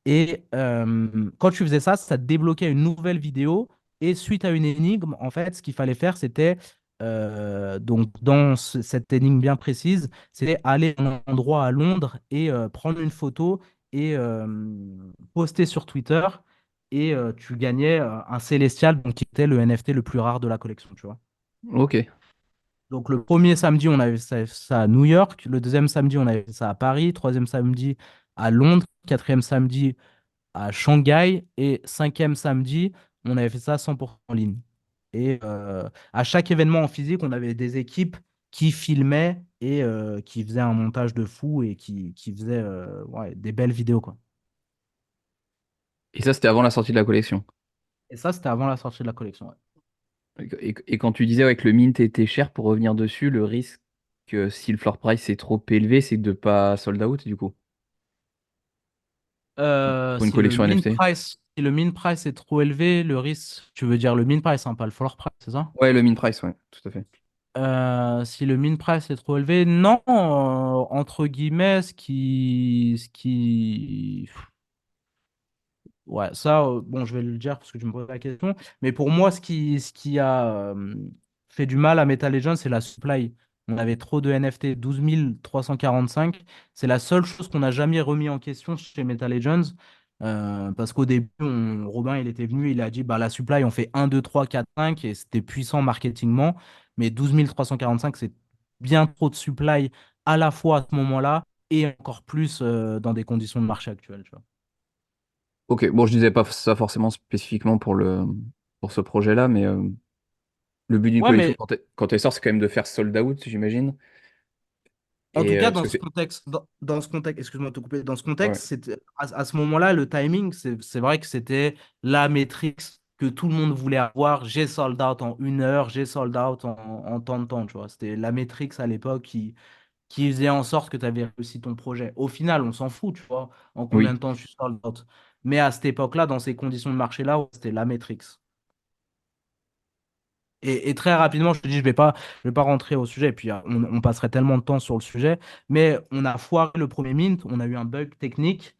Et quand tu faisais ça, ça te débloquait une nouvelle vidéo. Et suite à une énigme, en fait, ce qu'il fallait faire, c'était, donc, dans cette énigme bien précise, c'est aller à un endroit à Londres et prendre une photo et poster sur Twitter. Et tu gagnais un Célestial, donc, qui était le NFT le plus rare de la collection, tu vois. Ok. Donc le premier samedi, on avait ça à New York. Le deuxième samedi, on avait fait ça à Paris. Troisième samedi, à Londres. Quatrième samedi, à Shanghai. Et cinquième samedi, on avait fait ça 100% en ligne. Et à chaque événement en physique, on avait des équipes qui filmaient et qui faisaient un montage de fou et qui faisaient ouais, des belles vidéos, quoi. Et ça, c'était avant la sortie de la collection. Et ça, c'était avant la sortie de la collection. Ouais. Et quand tu disais ouais, que le mint était cher, pour revenir dessus, le risque, si le floor price est trop élevé, c'est de pas sold out, du coup, pour une Si le collection min NFT. price, si le min price est trop élevé, le risque, tu veux dire le min price, hein, pas le floor price, c'est ça? Ouais, le mint price, ouais, tout à fait. Si le min price est trop élevé, non, entre guillemets, ouais, ça, bon, je vais le dire parce que tu me poses la question. Mais pour moi, ce qui a fait du mal à Meta Legends, c'est la supply. On avait trop de NFT, 12 345. C'est la seule chose qu'on n'a jamais remis en question chez Meta Legends. Parce qu'au début, Robin, il était venu, il a dit, bah, la supply, on fait 1, 2, 3, 4, 5 et c'était puissant marketingment. Mais 12 345, c'est bien trop de supply à la fois à ce moment-là et encore plus dans des conditions de marché actuelles, tu vois. Ok, bon, je disais pas ça forcément spécifiquement pour ce projet-là, mais le but d'une Ouais, collection mais quand elle sort, c'est quand même de faire sold out, j'imagine. En tout Et cas, parce dans que ce c'est. contexte, dans ce contexte, excuse-moi de te couper, dans ce Ouais. contexte, à ce moment-là, le timing, c'est vrai que c'était la métrique que tout le monde voulait avoir. J'ai sold out en 1 heure, j'ai sold out en tant de temps, tu vois. C'était la métrique à l'époque qui faisait en sorte que tu avais réussi ton projet. Au final, on s'en fout, tu vois, en combien Oui, de temps tu sold out. Mais à cette époque-là, dans ces conditions de marché-là, ouais, c'était la métrique. Et très rapidement, je te dis, je vais pas rentrer au sujet, et puis on passerait tellement de temps sur le sujet, mais on a foiré le premier mint, on a eu un bug technique.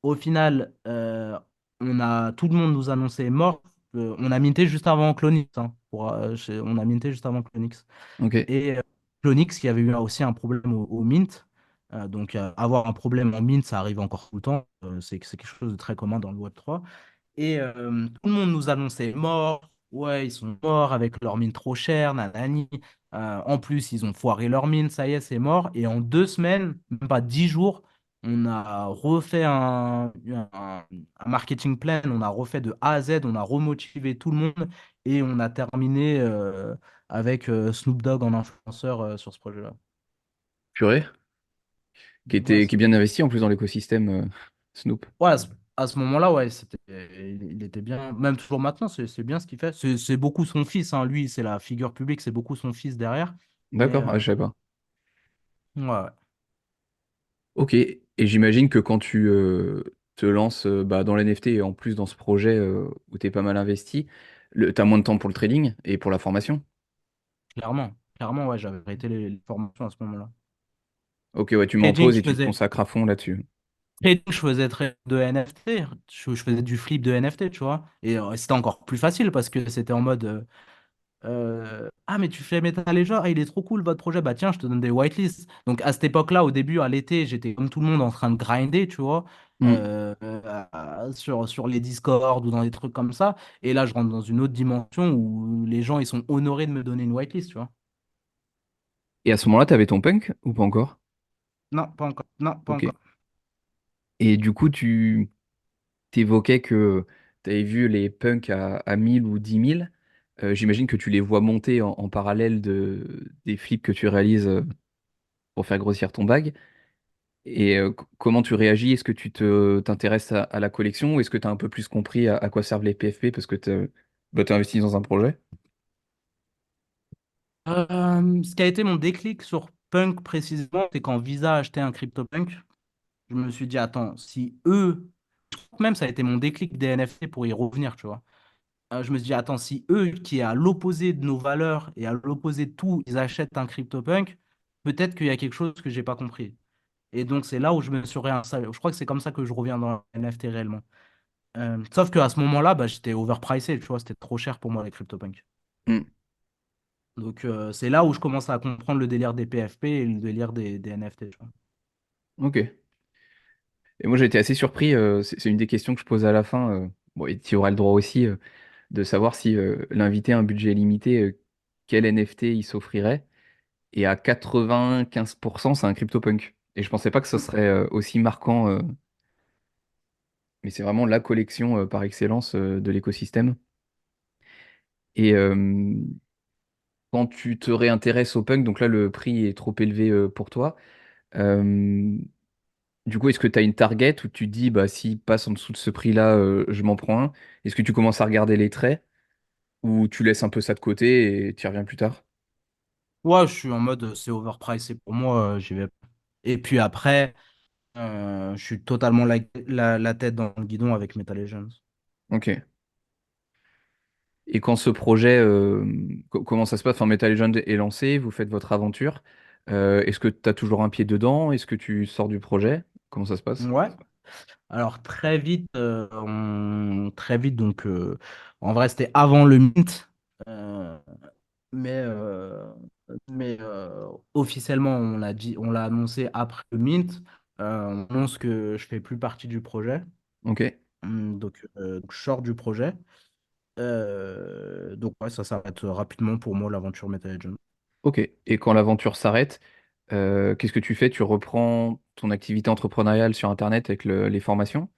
Au final, tout le monde nous annonçait mort. On a minté juste avant Clonix, hein, on a minté juste avant Clonix. ok. Et Clonix qui avait eu aussi un problème au mint. Donc avoir un problème en mint, ça arrive encore tout le temps. C'est quelque chose de très commun dans le Web3. Et tout le monde nous annonçait mort. Ouais, ils sont morts avec leur mine trop chère, nanani. En plus, ils ont foiré leur mine, ça y est, c'est mort. Et en 2 semaines, même pas 10 jours, on a refait un marketing plan, on a refait de A à Z, on a remotivé tout le monde et on a terminé avec Snoop Dogg en influenceur sur ce projet-là. Purée. Ouais, Qui est bien investi en plus dans l'écosystème Snoop. ouais, à ce moment-là, ouais, il était bien. Même toujours maintenant, c'est bien ce qu'il fait. C'est beaucoup son fils, hein. Lui, c'est la figure publique, c'est beaucoup son fils derrière. Mais D'accord, ah, je savais pas. ouais, ouais, Ok, et j'imagine que quand tu te lances bah, dans l'NFT et en plus dans ce projet où tu es pas mal investi, tu as moins de temps pour le trading et pour la formation. clairement. Clairement, ouais, j'avais arrêté les formations à ce moment-là. Ok, ouais, tu mets en Trading, pause je et tu te faisais, consacres à fond là-dessus. trading, je faisais de NFT. Je faisais du flip de NFT, tu vois. Et c'était encore plus facile parce que c'était en mode. Ah, mais tu fais Metal Ledger, ah, il est trop cool votre projet, bah tiens, je te donne des whitelists. Donc à cette époque-là, au début, à l'été, j'étais comme tout le monde en train de grinder, tu vois, Hmm. sur les Discord ou dans des trucs comme ça. Et là, je rentre dans une autre dimension où les gens, ils sont honorés de me donner une whitelist, tu vois. Et à ce moment-là, tu avais ton punk ou pas encore? Non, pas encore. Non, pas Ok. encore. Et du coup, tu t'évoquais que tu avais vu les punks à 1000 ou 10 000. J'imagine que tu les vois monter en parallèle des flips que tu réalises pour faire grossir ton bag. Et comment tu réagis? Est-ce que t'intéresses à la collection ou est-ce que tu as un peu plus compris à quoi servent les PFP parce que t'es investi dans un projet? Ce qui a été mon déclic sur Punk précisément, c'est quand Visa a acheté un CryptoPunk, je me suis dit, attends, si eux, même ça a été mon déclic des NFT pour y revenir, tu vois. Je me suis dit, attends, si eux, qui est à l'opposé de nos valeurs et à l'opposé de tout, ils achètent un CryptoPunk, peut-être qu'il y a quelque chose que j'ai pas compris. Et donc, c'est là où je me suis réinstallé. Je crois que c'est comme ça que je reviens dans les NFT réellement. Sauf qu'à ce moment-là, bah, j'étais overpricé, tu vois, c'était trop cher pour moi, les CryptoPunks. Hmm, Donc, c'est là où je commence à comprendre le délire des PFP et le délire des NFT, tu vois. ok. Et moi j'ai été assez surpris, c'est une des questions que je pose à la fin, bon, et tu auras le droit aussi de savoir si l'invité a un budget limité, quel NFT il s'offrirait. Et à 95%, c'est un CryptoPunk. Et je pensais pas que ce serait aussi marquant, mais c'est vraiment la collection par excellence de l'écosystème. Et quand tu te réintéresses au punk, donc là le prix est trop élevé pour toi. euh, du coup, est-ce que tu as une target où tu dis, bah, s'il passe en dessous de ce prix-là, je m'en prends un? Est-ce que tu commences à regarder les traits ou tu laisses un peu ça de côté et tu y reviens plus tard? Ouais, je suis en mode, c'est overpricé pour moi, j'y vais. Et puis après, je suis totalement la tête dans le guidon avec Metal Legends. Ok. Et quand ce projet, comment ça se passe? Enfin, Metal Legend est lancé, vous faites votre aventure. Est-ce que tu as toujours un pied dedans? Est-ce que tu sors du projet? Comment ça se passe? Ouais. Alors très vite, donc en vrai c'était avant le mint, euh, mais officiellement on l'a annoncé après le mint. On annonce que je fais plus partie du projet. Ok, Donc, je sors du projet. Donc ouais, ça s'arrête rapidement pour moi l'aventure Meta Legends. ok. Et quand l'aventure s'arrête, qu'est-ce que tu fais? Tu reprends ton activité entrepreneuriale sur Internet avec les formations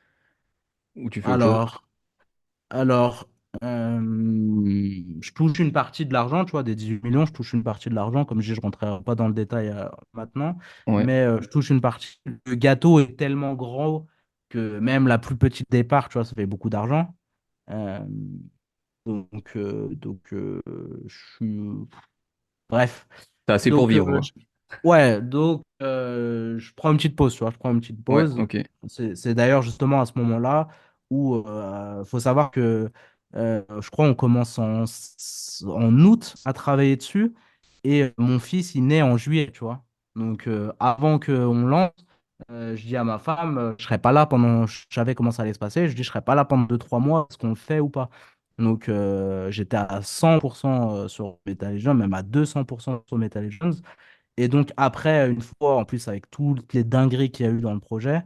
ou tu fais autre chose? Alors, alors. Je touche une partie de l'argent, tu vois, des 18 millions, je touche une partie de l'argent. Comme je dis, je ne rentrerai pas dans le détail maintenant, Ouais. mais je touche une partie. Le gâteau est tellement gros que même la plus petite départ, tu vois, ça fait beaucoup d'argent. Euh, donc, je suis. Bref. T'as assez pour Donc, vivre, quoi. ouais, donc je prends une petite pause, tu vois, je prends une petite Ouais, pause. ok. C'est d'ailleurs justement à ce moment-là où faut savoir que je crois on commence en août à travailler dessus et mon fils il naît en juillet, tu vois. Donc avant qu'on lance, je dis à ma femme, je serai pas là pendant, je savais comment ça allait se passer, je dis je serai pas là pendant 2 3 mois, est-ce qu'on le fait ou pas? Donc j'étais à 100% sur Metal Legends, même à 200% sur Metal Legends. Et donc, après, une fois, en plus, avec toutes les dingueries qu'il y a eu dans le projet,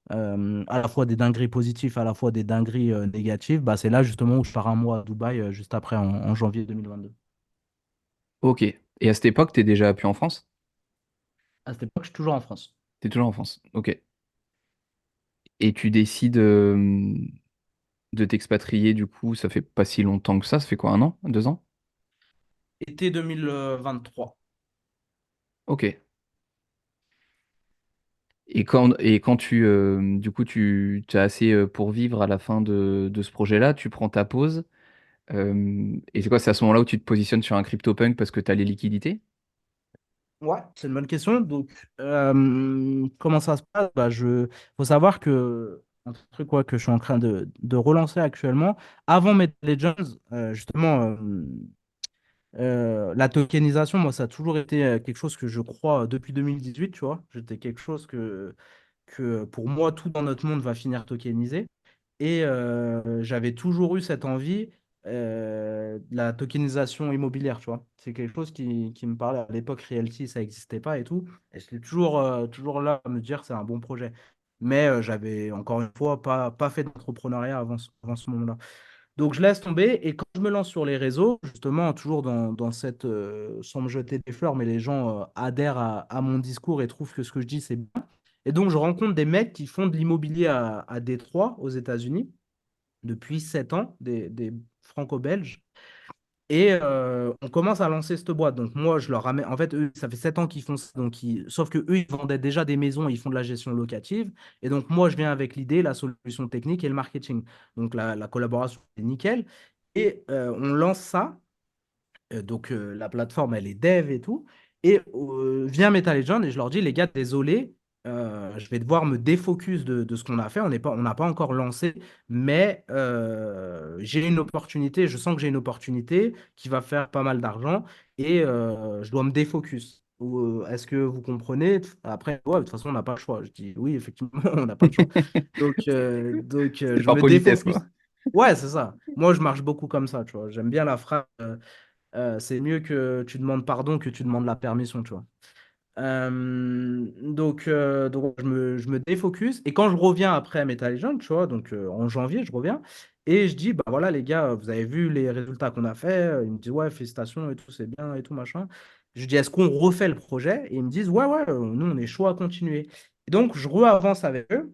à la fois des dingueries positives, à la fois des dingueries négatives, bah, c'est là justement où je pars un mois à Dubaï, juste après, en janvier 2022. Ok. Et à cette époque, t'es déjà plus en France? À cette époque, je suis toujours en France. T'es toujours en France. Ok. Et tu décides de t'expatrier, du coup, ça fait pas si longtemps que ça fait quoi, un an? 2 ans? Été 2023. Ok. Et quand du coup, tu as assez pour vivre à la fin de ce projet-là, tu prends ta pause. Et c'est quoi, c'est à ce moment-là où tu te positionnes sur un CryptoPunk parce que tu as les liquidités? Ouais, c'est une bonne question. Donc, comment ça se passe? Bah, faut savoir que un truc quoi, que je suis en train de relancer actuellement, avant Metal Legends, justement, la tokenisation, moi, ça a toujours été quelque chose que je crois depuis 2018, tu vois. C'était quelque chose que pour moi, tout dans notre monde va finir tokenisé. Et j'avais toujours eu cette envie de la tokenisation immobilière, tu vois. C'est quelque chose qui me parlait. À l'époque, Realty, ça n'existait pas et tout. Et j'étais toujours là à me dire c'est un bon projet. Mais j'avais, encore une fois, pas fait d'entrepreneuriat avant ce moment-là. Donc je laisse tomber et quand je me lance sur les réseaux, justement, toujours dans cette, sans me jeter des fleurs, mais les gens adhèrent à mon discours et trouvent que ce que je dis, c'est bien. Et donc je rencontre des mecs qui font de l'immobilier à Détroit, aux États-Unis, depuis 7 ans, des franco-belges. Et on commence à lancer cette boîte. Donc moi, je leur ramène. En fait, eux, ça fait 7 ans qu'ils font ça. Donc sauf que eux, ils vendaient déjà des maisons, ils font de la gestion locative. Et donc moi, je viens avec l'idée, la solution technique et le marketing. Donc la collaboration est nickel. Et on lance ça. Donc la plateforme, elle est dev et tout. Et vient Metal Legend et je leur dis, les gars, désolé, je vais devoir me défocus de ce qu'on a fait. On n'a pas encore lancé, mais j'ai une opportunité, je sens que j'ai une opportunité qui va faire pas mal d'argent et je dois me défocus. Est-ce que vous comprenez? Après, ouais, de toute façon, on n'a pas le choix. Je dis, oui, effectivement, on n'a pas le choix. Donc, C'est je par me politesse, défocus. quoi. Ouais, c'est ça. Moi, je marche beaucoup comme ça, tu vois. J'aime bien la phrase. C'est mieux que tu demandes pardon que tu demandes la permission, tu vois. Donc je me défocus. Et quand je reviens après Metal Legends, tu vois, donc en janvier, je reviens. Et je dis, bah voilà, les gars, vous avez vu les résultats qu'on a fait. Ils me disent, ouais, félicitations et tout, c'est bien et tout, machin. Je dis, est-ce qu'on refait le projet? Et ils me disent, ouais, ouais, nous, on est chaud à continuer. Et donc, je re-avance avec eux.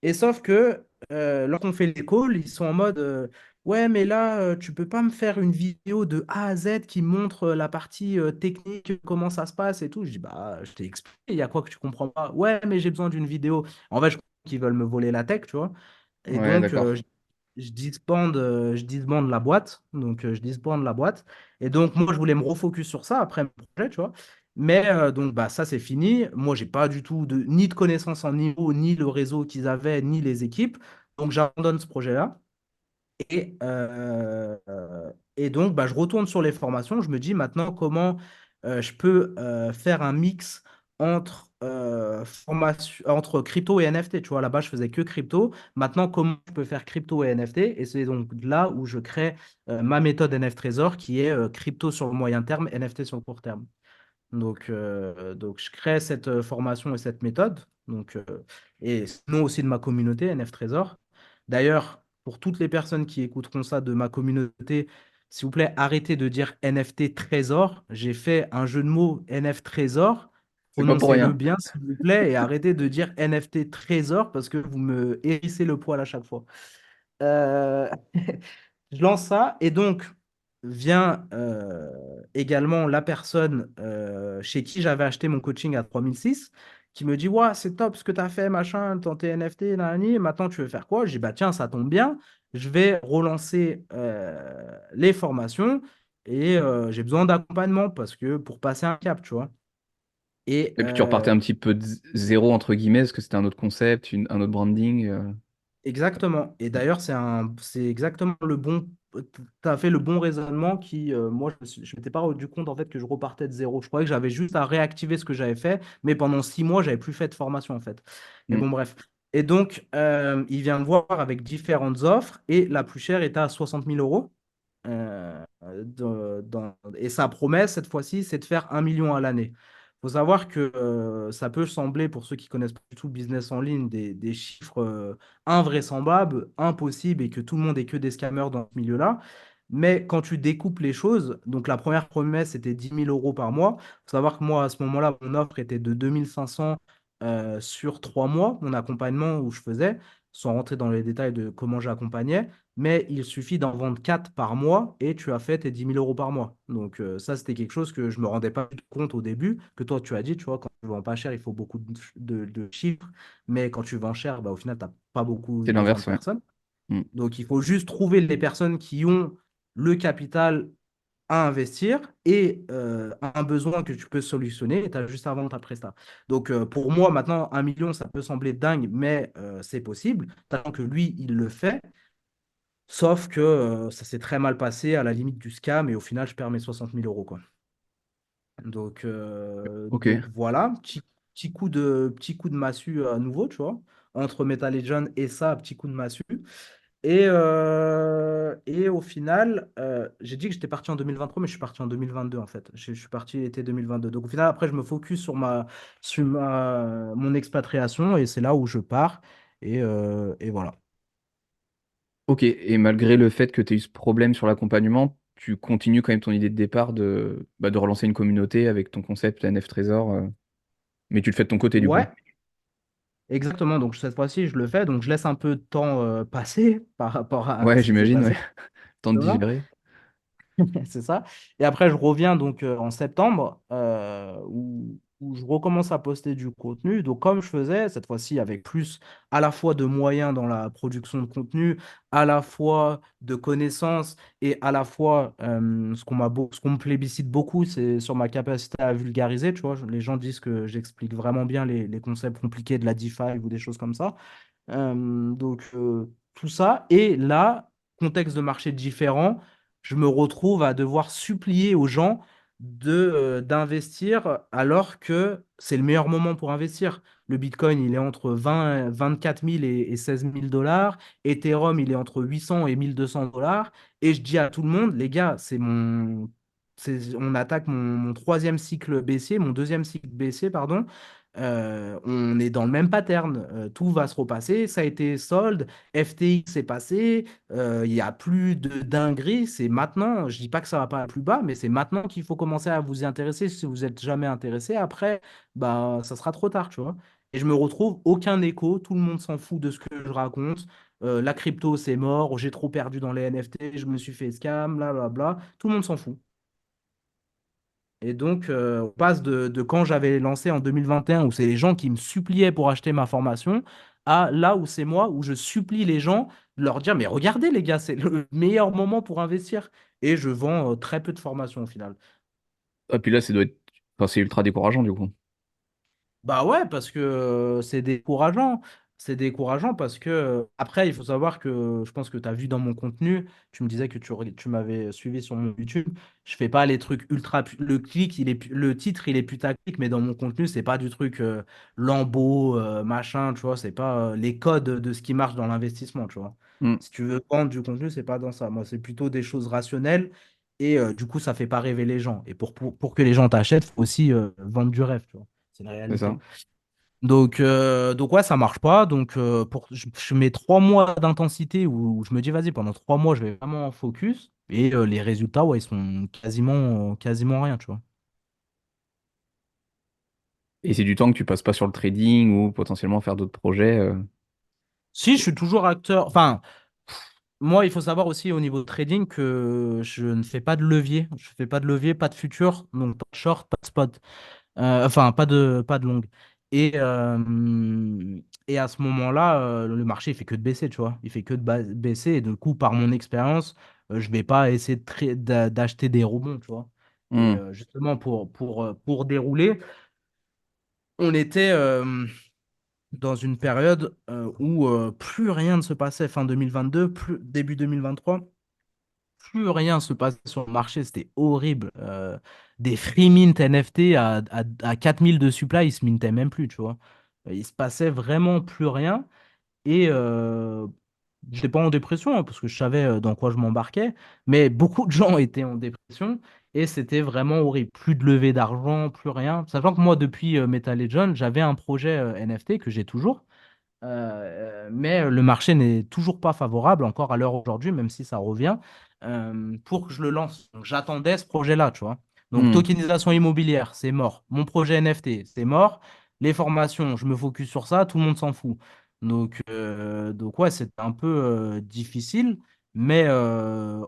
Et sauf que lorsqu'on fait les calls, ils sont en mode, ouais, mais là, tu peux pas me faire une vidéo de A à Z qui montre la partie technique, comment ça se passe et tout. Je dis, bah, je t'ai expliqué, il y a quoi que tu comprends pas? Ouais, mais j'ai besoin d'une vidéo. En fait, je crois qu'ils veulent me voler la tech, tu vois. Et Ouais, donc, d'accord. je disbande la boîte. Donc, je disbande la boîte. Et donc, moi, je voulais me refocus sur ça après mon projet, tu vois. Mais donc, bah, ça, c'est fini. Moi, j'ai pas du tout ni de connaissances en niveau, ni le réseau qu'ils avaient, ni les équipes. Donc, j'abandonne ce projet-là. Et donc, bah, je retourne sur les formations. Je me dis maintenant comment je peux faire un mix entre crypto et NFT. Tu vois, là-bas, je faisais que crypto. Maintenant, comment je peux faire crypto et NFT? Et c'est donc là où je crée ma méthode NFT Trésor qui est crypto sur le moyen terme, NFT sur le court terme. Donc, je crée cette formation et cette méthode. Et sinon aussi de ma communauté, NF Trésor. D'ailleurs, pour toutes les personnes qui écouteront ça de ma communauté, s'il vous plaît, arrêtez de dire NFT Trésor. J'ai fait un jeu de mots NF Trésor. C'est pas pour Prononcez-le rien. bien, s'il vous plaît, et arrêtez de dire NFT Trésor parce que vous me hérissez le poil à chaque fois. Euh, Je lance ça et donc vient également la personne chez qui j'avais acheté mon coaching à 3006 qui me dit, ouais, c'est top ce que tu as fait, machin, ton NFT, nanani, maintenant tu veux faire quoi? Je dis, bah tiens, ça tombe bien, je vais relancer les formations et j'ai besoin d'accompagnement parce que pour passer un cap, tu vois. Et Et puis tu repartais un petit peu de zéro, entre guillemets, parce que c'était un autre concept, un autre branding. exactement. Et d'ailleurs, c'est exactement le bon. Tu as fait le bon raisonnement qui, moi, je m'étais pas rendu compte en fait que je repartais de zéro. Je croyais que j'avais juste à réactiver ce que j'avais fait, mais pendant 6 mois, j'avais plus fait de formation en fait. Mais Mm. bon, bref. Et donc, il vient me voir avec différentes offres et la plus chère était à 60 000 euros. Et sa promesse, cette fois-ci, c'est de faire 1 million à l'année. Il faut savoir que ça peut sembler, pour ceux qui connaissent pas du tout le business en ligne, des chiffres invraisemblables, impossibles, et que tout le monde est que des scammers dans ce milieu-là. Mais quand tu découpes les choses, donc la première promesse, c'était 10 000 euros par mois. Il faut savoir que moi, à ce moment-là, mon offre était de 2500 sur 3 mois, mon accompagnement où je faisais, sans rentrer dans les détails de comment j'accompagnais, mais il suffit d'en vendre 4 par mois et tu as fait tes 10 000 euros par mois. Donc ça, c'était quelque chose que je me rendais pas compte au début, que toi, tu as dit, tu vois, quand tu vends pas cher, il faut beaucoup de chiffres, mais quand tu vends cher, bah, au final, tu n'as pas beaucoup C'est besoin de l'inverse, ouais. personnes. Mm. Donc il faut juste trouver les personnes qui ont le capital à investir et un besoin que tu peux solutionner et tu as juste à vendre ta presta. Donc pour moi, maintenant, 1 million, ça peut sembler dingue, mais c'est possible, tant que lui, il le fait. Sauf que ça s'est très mal passé à la limite du scam et au final, je perds mes 60 000 euros, quoi. Ok. Donc voilà, petit coup de massue à nouveau, tu vois, entre Metal Legend et ça, petit coup de massue. Et au final, j'ai dit que j'étais parti en 2023, mais je suis parti en 2022 en fait. Je suis parti l'été 2022. Donc au final, après, je me focus sur mon expatriation et c'est là où je pars. Et voilà. Ok, et malgré le fait que tu aies eu ce problème sur l'accompagnement, tu continues quand même ton idée de départ de relancer une communauté avec ton concept NF Trésor, mais tu le fais de ton côté du coup. Ouais, exactement. Donc cette fois-ci, je le fais. Donc je laisse un peu de temps passer par rapport à Ouais, ce qui s'est j'imagine, ouais. passé. Temps de digérer. C'est ça. Et après, je reviens donc en septembre où je recommence à poster du contenu. Donc, comme je faisais, cette fois-ci avec plus à la fois de moyens dans la production de contenu, à la fois de connaissances et à la fois ce qu'on me plébiscite beaucoup, c'est sur ma capacité à vulgariser. Tu vois, les gens disent que j'explique vraiment bien les concepts compliqués de la DeFi ou des choses comme ça. Tout ça. Et là, contexte de marché différent, je me retrouve à devoir supplier aux gens d'investir alors que c'est le meilleur moment pour investir. Le Bitcoin, il est entre 24 000 et 16 000 dollars. Ethereum, il est entre 800 et 1 200 dollars. Et je dis à tout le monde, les gars, on attaque mon troisième cycle baissier, mon deuxième cycle baissier, pardon. On est dans le même pattern. Tout va se repasser. Ça a été sold. FTX est passé. Il n'y a plus de dinguerie. C'est maintenant. Je dis pas que ça va pas plus bas, mais c'est maintenant qu'il faut commencer à vous y intéresser. Si vous êtes jamais intéressé, après, bah, ça sera trop tard, tu vois. Et je me retrouve aucun écho. Tout le monde s'en fout de ce que je raconte. La crypto, c'est mort. J'ai trop perdu dans les NFT. Je me suis fait scam. Bla bla bla. Tout le monde s'en fout. Et donc, on passe de quand j'avais lancé en 2021, où c'est les gens qui me suppliaient pour acheter ma formation, à là où c'est moi, où je supplie les gens de leur dire, mais regardez les gars, c'est le meilleur moment pour investir. Et je vends très peu de formations au final. Ah, puis là, ça doit être. Enfin, c'est ultra décourageant du coup. Bah ouais, parce que c'est décourageant. C'est décourageant parce que, après, il faut savoir que je pense que tu as vu dans mon contenu, tu me disais que tu m'avais suivi sur mon YouTube. Je fais pas les trucs ultra. Le clic, le titre, il est putaclic, mais dans mon contenu, c'est pas du truc lambeau, machin, tu vois. C'est pas les codes de ce qui marche dans l'investissement, tu vois. Mm, Si tu veux vendre du contenu, c'est pas dans ça. Moi, c'est plutôt des choses rationnelles et du coup, ça fait pas rêver les gens. Et pour que les gens t'achètent, faut aussi vendre du rêve, tu vois. C'est une c'est réalité. ça. Donc ouais, ça marche pas. Donc je mets 3 mois d'intensité où je me dis, vas-y, pendant 3 mois, je vais vraiment en focus. Et les résultats, ouais, ils sont quasiment rien, tu vois. Et c'est du temps que tu passes pas sur le trading ou potentiellement faire d'autres projets. Si, je suis toujours acteur. Enfin, Moi, il faut savoir aussi au niveau trading que je ne fais pas de levier. Je fais pas de levier, pas de futur, donc pas de short, pas de spot. Enfin, pas de longue. Et, euh, et à ce moment-là, le marché, il fait que de baisser, tu vois. Il fait que de baisser. Et du coup, par mon expérience, je vais pas essayer d'acheter des rebonds, tu vois. Et Hmm. justement, pour dérouler, on était dans une période où plus rien ne se passait fin 2022, début 2023. Plus rien se passait sur le marché, c'était horrible. Des free mint NFT à 4000 de supply, ils se mintaient même plus, tu vois. Il se passait vraiment plus rien. Et j'étais pas en dépression, hein, parce que je savais dans quoi je m'embarquais, mais beaucoup de gens étaient en dépression et c'était vraiment horrible. Plus de levée d'argent, plus rien. Sachant que moi, depuis Meta Legend, j'avais un projet NFT que j'ai toujours. Mais le marché n'est toujours pas favorable encore à l'heure aujourd'hui, même si ça revient, pour que je le lance. Donc j'attendais ce projet-là, tu vois. Donc Hmm. tokenisation immobilière, c'est mort. Mon projet NFT, c'est mort. Les formations, je me focus sur ça, tout le monde s'en fout. Donc ouais, c'était un peu difficile, mais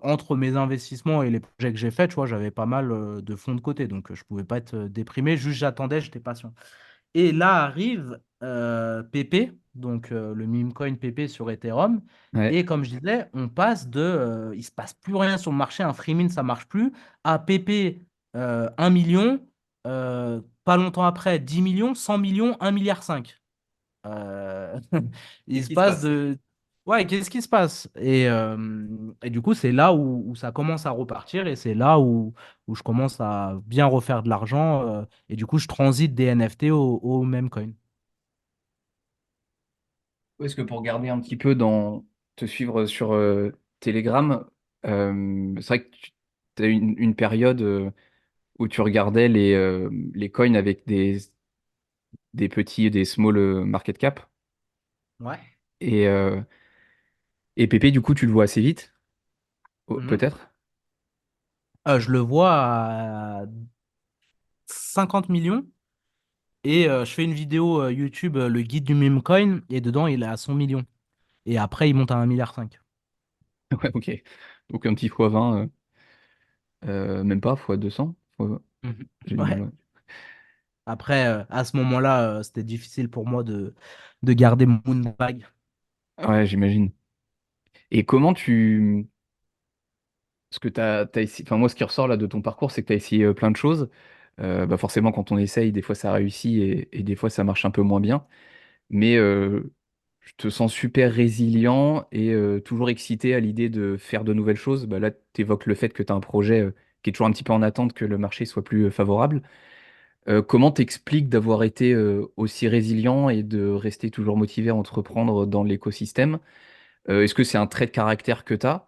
entre mes investissements et les projets que j'ai faits, tu vois, j'avais pas mal de fonds de côté, donc je pouvais pas être déprimé, juste j'attendais, j'étais patient. Et là arrive PP, donc le meme coin PP sur Ethereum. Ouais. Et comme je disais, on passe il se passe plus rien sur le marché, un free mint, ça marche plus, à PP 1 million, pas longtemps après 10 millions, 100 millions, 1,5 milliard. Euh, il Qu'est-ce se qui se passe passe? de... Ouais, qu'est-ce qui se passe? Et du coup, c'est là où ça commence à repartir et c'est là où je commence à bien refaire de l'argent. Et du coup, je transite des NFT au même coin. Est-ce que pour garder un petit peu te suivre sur Telegram, c'est vrai que tu as une période où tu regardais les coins avec des petits, des small market cap. Ouais. Et, euh, et Pépé, du coup, tu le vois assez vite, Mhm. peut-être? Je le vois à 50 millions et je fais une vidéo YouTube, le guide du meme coin, et dedans, il est à 100 millions. Et après, il monte à 1,5 milliard. Ouais, ok. Donc un petit x20, même pas, x200. Mhm. J'ai du mal, Ouais. ouais. Après, à ce moment-là, c'était difficile pour moi de garder mon bag. Ouais, j'imagine. Et comment tu... Parce que t'as essayé... Enfin, moi, ce qui ressort là de ton parcours, c'est que tu as essayé plein de choses. Bah forcément, quand on essaye, des fois ça réussit et des fois ça marche un peu moins bien. Mais je te sens super résilient et toujours excité à l'idée de faire de nouvelles choses. Bah, là, tu évoques le fait que tu as un projet qui est toujours un petit peu en attente que le marché soit plus favorable. Comment t'expliques d'avoir été aussi résilient et de rester toujours motivé à entreprendre dans l'écosystème? Est-ce que c'est un trait de caractère que tu as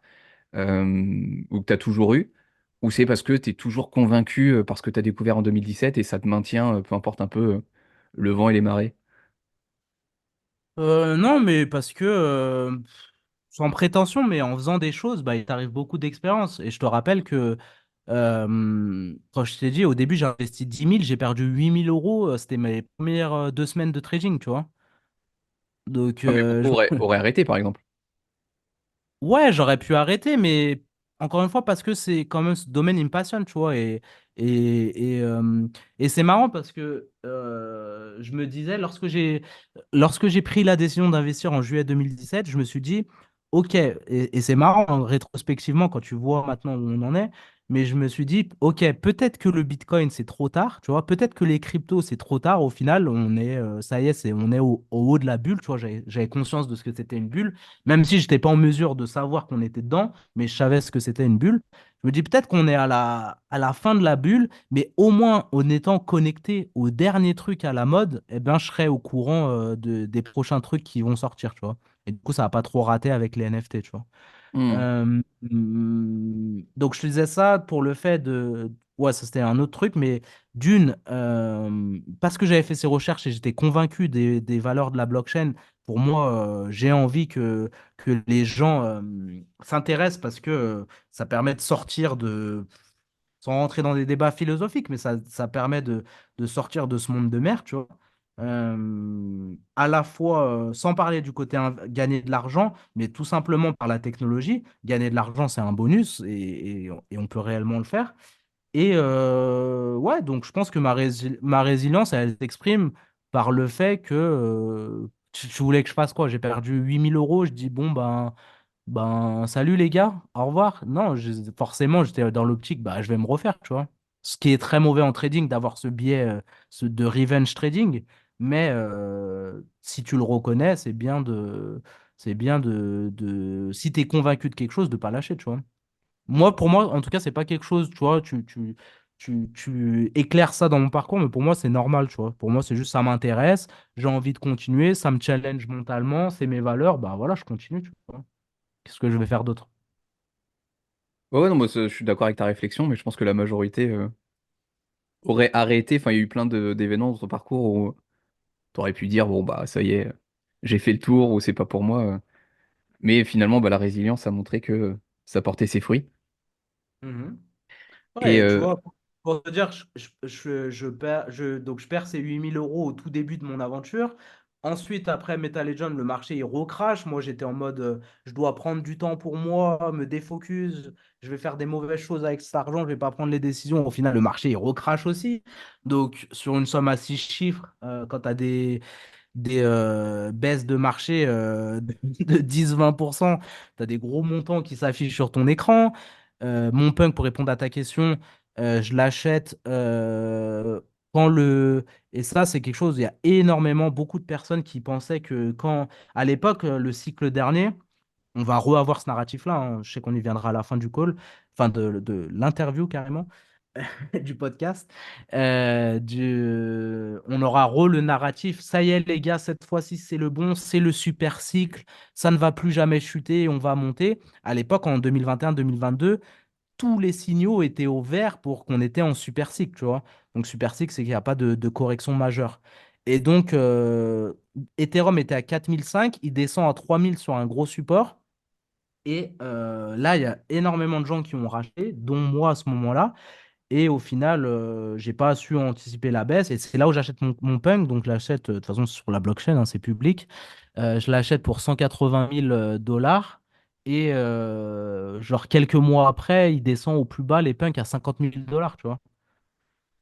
ou que tu as toujours eu? Ou c'est parce que tu es toujours convaincu parce que tu as découvert en 2017 et ça te maintient, peu importe un peu le vent et les marées? Non, mais parce que, sans prétention, mais en faisant des choses, bah, il t'arrive beaucoup d'expérience. Et je te rappelle que, quand je t'ai dit, au début, j'ai investi 10 000, j'ai perdu 8 000 euros. C'était mes premières 2 semaines de trading, tu vois. Donc, Non, mais beaucoup auraient arrêté, par exemple. ouais, j'aurais pu arrêter, mais encore une fois, parce que c'est quand même ce domaine, il me passionne, tu vois. Et c'est marrant parce que je me disais, lorsque j'ai pris la décision d'investir en juillet 2017, je me suis dit, OK, et c'est marrant rétrospectivement quand tu vois maintenant où on en est, mais je me suis dit, OK, peut-être que le Bitcoin, c'est trop tard, tu vois. Peut-être que les cryptos, c'est trop tard. Au final, ça y est, on est au haut de la bulle, tu vois. J'avais conscience de ce que c'était une bulle. Même si je n'étais pas en mesure de savoir qu'on était dedans, mais je savais ce que c'était une bulle. Je me dis peut-être qu'on est à la fin de la bulle, mais au moins en étant connecté au dernier truc à la mode, eh ben, je serai au courant des prochains trucs qui vont sortir, tu vois. Et du coup, ça va pas trop rater avec les NFT, tu vois. Hmm. Donc je te disais ça pour le fait de... Ouais, ça c'était un autre truc, mais d'une, parce que j'avais fait ces recherches et j'étais convaincu des valeurs de la blockchain, pour moi, j'ai envie que les gens s'intéressent parce que ça permet de sortir sans rentrer dans des débats philosophiques, mais ça permet de sortir de ce monde de merde, tu vois. à la fois, sans parler du côté gagner de l'argent, mais tout simplement par la technologie. Gagner de l'argent, c'est un bonus et on peut réellement le faire. Et ouais, donc je pense que ma résilience, elle s'exprime par le fait que tu voulais que je fasse quoi? J'ai perdu 8 000 euros. Je dis, bon, ben, salut les gars, au revoir. Non, forcément, j'étais dans l'optique, bah, je vais me refaire, tu vois. Ce qui est très mauvais en trading, d'avoir ce biais de revenge trading. Mais si tu le reconnais, c'est bien si tu es convaincu de quelque chose, de pas lâcher, tu vois. Moi, pour moi, en tout cas, c'est pas quelque chose, tu vois, tu éclaires ça dans mon parcours, mais pour moi, c'est normal, tu vois. Pour moi, c'est juste ça m'intéresse, j'ai envie de continuer, ça me challenge mentalement, c'est mes valeurs, bah voilà, je continue, tu vois. Qu'est-ce que je vais faire d'autre? Ouais, ouais, non, moi, je suis d'accord avec ta réflexion, mais je pense que la majorité aurait arrêté. Enfin, il y a eu plein d'événements dans ton parcours où t'aurais pu dire, bon, bah, ça y est, j'ai fait le tour ou c'est pas pour moi. Mais finalement, bah, la résilience a montré que ça portait ses fruits. Mhm. Et Ouais, tu vois, pour te dire, donc je perds ces 8 000 euros au tout début de mon aventure. Ensuite, après Metal Legend, le marché il recrache. Moi, j'étais en mode, je dois prendre du temps pour moi, me défocus. Je vais faire des mauvaises choses avec cet argent, je vais pas prendre les décisions. Au final, le marché il recrache aussi. Donc, sur une somme à 6 chiffres, quand tu as des baisses de marché de 10-20%. Tu as des gros montants qui s'affichent sur ton écran. Mon punk, pour répondre à ta question, je l'achète quand le... Et ça, c'est quelque chose, il y a énormément, beaucoup de personnes qui pensaient que quand, à l'époque, le cycle dernier, on va re-avoir ce narratif-là, hein. Je sais qu'on y viendra à la fin du call, enfin de l'interview carrément, du podcast. On aura le narratif. Ça y est, les gars, cette fois-ci, c'est le bon, c'est le super cycle. Ça ne va plus jamais chuter et on va monter. À l'époque, en 2021-2022, tous les signaux étaient au vert pour qu'on était en super cycle, tu vois. Donc, super cycle, c'est qu'il n'y a pas de correction majeure. Et donc, Ethereum était à 4005, il descend à 3000 sur un gros support. Et là, il y a énormément de gens qui ont racheté, dont moi à ce moment-là. Et au final, j'ai pas su anticiper la baisse. Et c'est là où j'achète mon punk. Donc, je l'achète, de toute façon, sur la blockchain, hein, c'est public. Je l'achète pour 180 000 dollars. Et genre, quelques mois après, il descend au plus bas, les punks, à 50 000 dollars, tu vois.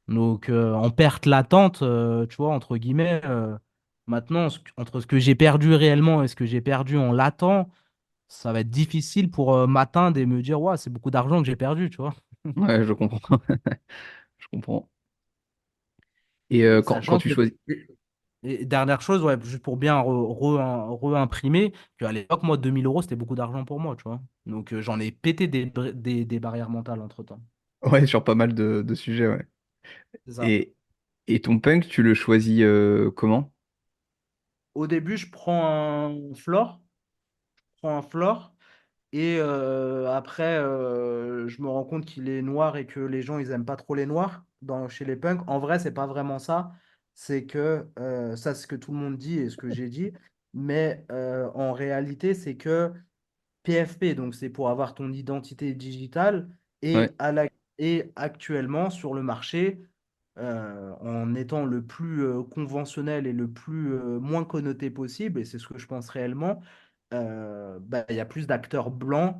Donc, en perte latente, tu vois, entre guillemets, maintenant, entre ce que j'ai perdu réellement et ce que j'ai perdu en latent, ça va être difficile pour m'atteindre et me dire, ouais, c'est beaucoup d'argent que j'ai perdu, tu vois. ouais, je comprends. Je comprends. Et Et quand sachant tu que, choisis. et dernière chose, ouais, juste pour bien re-imprimer, qu'à l'époque, moi, 2 000 euros, c'était beaucoup d'argent pour moi, tu vois. Donc, j'en ai pété des barrières mentales entre-temps. Ouais, sur pas mal de sujets, ouais. C'est ça. Et, et ton punk, tu le choisis comment? Au début, je prends un floor, et après, je me rends compte qu'il est noir et que les gens, ils aiment pas trop les noirs chez les punks. En vrai, c'est pas vraiment ça. C'est que, ça, c'est ce que tout le monde dit et ce que j'ai dit. Mais en réalité, c'est que PFP, donc c'est pour avoir ton identité digitale, Ouais, et actuellement sur le marché, en étant le plus conventionnel et le plus moins connoté possible, et c'est ce que je pense réellement, bah, il y a plus d'acteurs blancs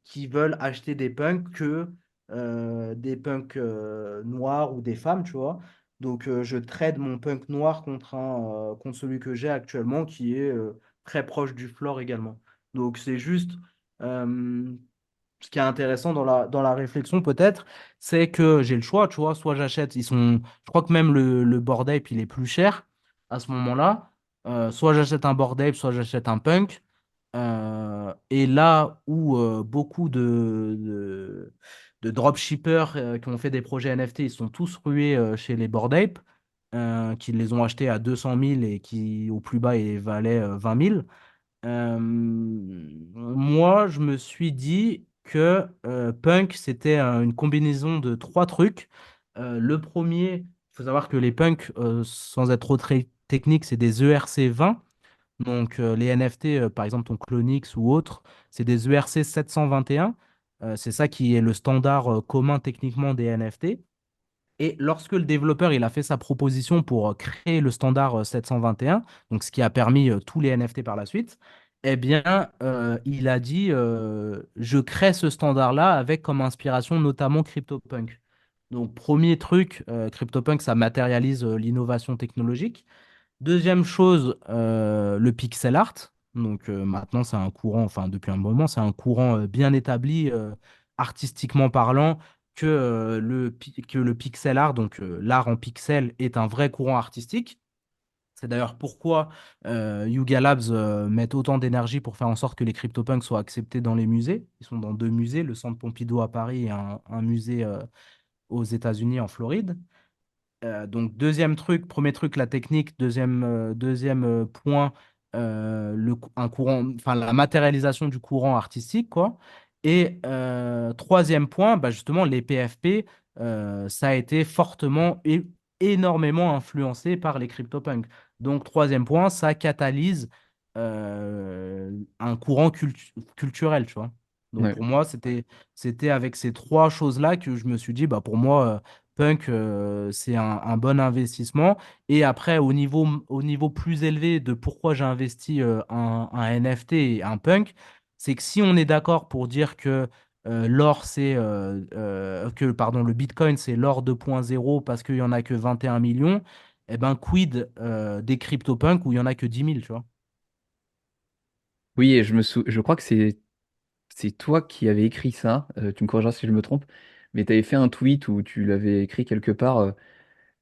qui veulent acheter des punks que des punks noirs ou des femmes, tu vois. Donc je trade mon punk noir contre celui que j'ai actuellement, qui est très proche du floor également. Donc c'est juste euh, ce qui est intéressant dans la réflexion peut-être, c'est que j'ai le choix, tu vois, soit j'achète, je crois que même le Bored Ape, il est plus cher à ce moment-là. Soit j'achète un Bored Ape, soit j'achète un Punk. Et là où beaucoup de dropshippers qui ont fait des projets NFT, ils sont tous rués chez les Bored Ape, qui les ont achetés à 200 000 et qui au plus bas ils valaient 20 000. Moi, je me suis dit que punk, c'était une combinaison de trois trucs. Le premier, il faut savoir que les punks, sans être trop très technique, c'est des ERC20. Donc, les NFT, par exemple, ton Clonix ou autre, c'est des ERC 721. C'est ça qui est le standard commun techniquement des NFT. Et lorsque le développeur il a fait sa proposition pour créer le standard 721, donc ce qui a permis tous les NFT par la suite, eh bien, il a dit je crée ce standard-là avec comme inspiration notamment CryptoPunk. Donc, premier truc, CryptoPunk, ça matérialise l'innovation technologique. Deuxième chose, le pixel art. Donc maintenant, c'est un courant, enfin depuis un moment, c'est un courant bien établi, artistiquement parlant, que le pixel art, donc l'art en pixel, est un vrai courant artistique. C'est d'ailleurs pourquoi Yuga Labs met autant d'énergie pour faire en sorte que les CryptoPunks soient acceptés dans les musées. Ils sont dans deux musées, le Centre Pompidou à Paris et un musée aux États-Unis, en Floride. Donc, deuxième truc, premier truc, la technique. Deuxième point, un courant, enfin, la matérialisation du courant artistique, quoi. Et troisième point, bah, justement, les PFP, ça a été fortement et énormément influencé par les CryptoPunks. Donc, troisième point, ça catalyse un courant culturel, tu vois. Donc, Ouais. pour moi, c'était avec ces trois choses-là que je me suis dit, bah, pour moi, Punk, c'est un bon investissement. Et après, au niveau plus élevé de pourquoi j'ai investi un NFT et un Punk, c'est que si on est d'accord pour dire que pardon, le Bitcoin, c'est l'or 2.0 parce qu'il n'y en a que 21 millions, eh ben, quid des CryptoPunks où il n'y en a que 10 000, tu vois? Oui, et je crois que c'est toi qui avais écrit ça, tu me corrigeras si je me trompe, mais tu avais fait un tweet où tu l'avais écrit quelque part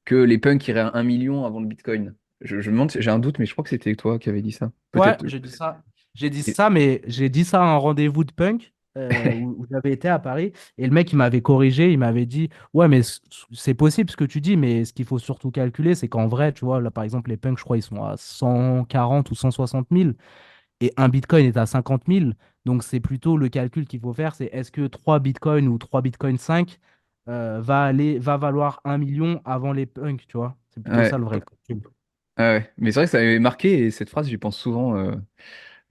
que les punks iraient à 1 million avant le Bitcoin. Je me demande, j'ai un doute, mais je crois que c'était toi qui avais dit ça. Ouais, Peut-être. j'ai dit ça. J'ai dit Et- ça, mais j'ai dit ça à un rendez-vous de punk où j'avais été à Paris. Et le mec, il m'avait corrigé. Il m'avait dit, ouais, mais c'est possible ce que tu dis, mais ce qu'il faut surtout calculer, c'est qu'en vrai, tu vois, là, par exemple, les punks, je crois, ils sont à 140 ou 160 000 et un bitcoin est à 50 000. Donc, c'est plutôt le calcul qu'il faut faire, c'est est-ce que 3 bitcoins ou 3 bitcoin 5 va valoir 1 million avant les punks, tu vois? C'est plutôt ça Ouais, le vrai calcul. ouais. Mais c'est vrai que ça m'avait marqué et cette phrase, j'y pense souvent.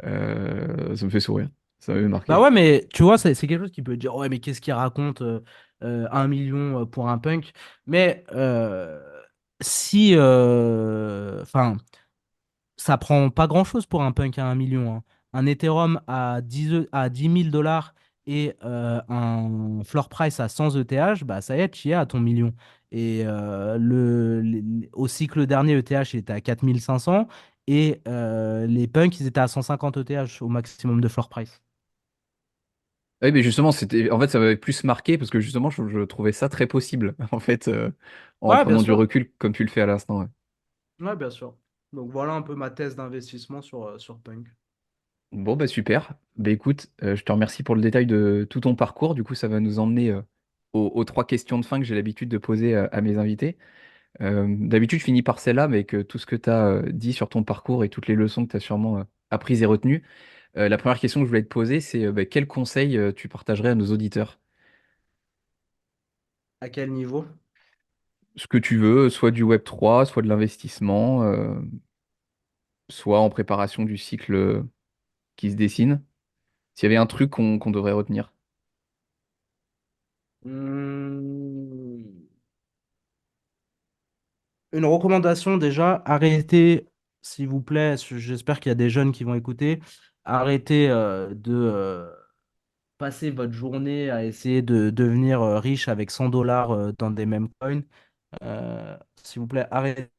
Ça me fait sourire. Ça m'avait Bah marqué. ouais, mais tu vois, c'est quelque chose qui peut dire, ouais, mais qu'est-ce qu'il raconte 1 million pour un punk? Mais si, enfin, ça prend pas grand-chose pour un punk à 1 million, hein. Un Ethereum à 10 000 $ et un floor price à 100 ETH, bah ça y est, tu y es à ton million. Et au cycle dernier, ETH il était à 4 500 et les punks, ils étaient à 150 ETH au maximum de floor price. Oui, mais justement, en fait, ça m'avait plus marqué parce que justement, je trouvais ça très possible, en fait, en Ouais, bien prenant du sûr. recul comme tu le fais à l'instant. Ouais. Ouais, bien sûr. Donc voilà un peu ma thèse d'investissement sur Punk. Bon, bah super. Bah écoute, je te remercie pour le détail de tout ton parcours. Du coup, ça va nous emmener aux trois questions de fin que j'ai l'habitude de poser à mes invités. D'habitude, je finis par celle-là, mais que tout ce que tu as dit sur ton parcours et toutes les leçons que tu as sûrement apprises et retenues, la première question que je voulais te poser, c'est bah, quel conseil tu partagerais à nos auditeurs? À quel niveau? Ce que tu veux, soit du Web3, soit de l'investissement, soit en préparation du cycle qui se dessine. S'il y avait un truc qu'on devrait retenir. Hmm, Une recommandation déjà, arrêtez, s'il vous plaît, j'espère qu'il y a des jeunes qui vont écouter, arrêtez de passer votre journée à essayer de devenir riche avec 100 dollars dans des mêmes coins. S'il vous plaît, arrêtez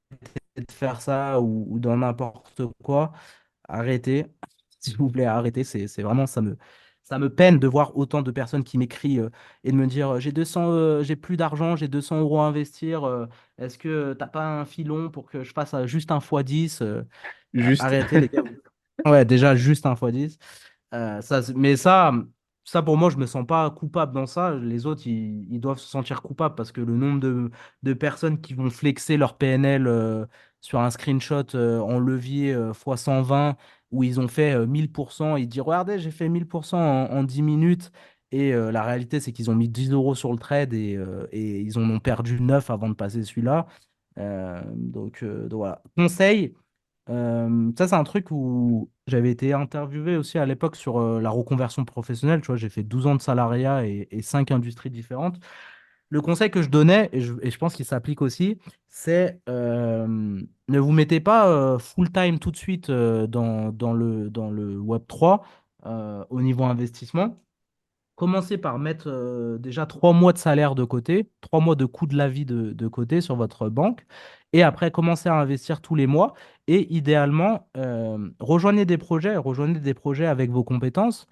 de faire ça ou dans n'importe quoi. Arrêtez, s'il vous plaît, arrêtez. C'est vraiment, ça me peine de voir autant de personnes qui m'écrient et de me dire j'ai plus d'argent, j'ai 200 euros à investir. Est-ce que t'as pas un filon pour que je fasse juste un x10? Juste. Arrêtez, les gars. Ouais, déjà, juste un x10. Mais ça, pour moi, je me sens pas coupable dans ça. Les autres, ils doivent se sentir coupables parce que le nombre de personnes qui vont flexer leur PNL sur un screenshot en levier x 120 où ils ont fait 1000%, ils disent, regardez, j'ai fait 1000% en 10 minutes. Et la réalité, c'est qu'ils ont mis 10 euros sur le trade et ils en ont perdu 9 avant de passer celui-là. Donc voilà. Conseil. Ça, c'est un truc où j'avais été interviewé aussi à l'époque sur la reconversion professionnelle. Tu vois, j'ai fait 12 ans de salariat et 5 industries différentes. le conseil que je donnais, et je pense qu'il s'applique aussi, c'est ne vous mettez pas full-time tout de suite dans le Web3 au niveau investissement. Commencez par mettre déjà 3 mois de salaire de côté, 3 mois de coût de la vie de côté sur votre banque. Et après, commencez à investir tous les mois. Et idéalement, rejoignez des projets avec vos compétences,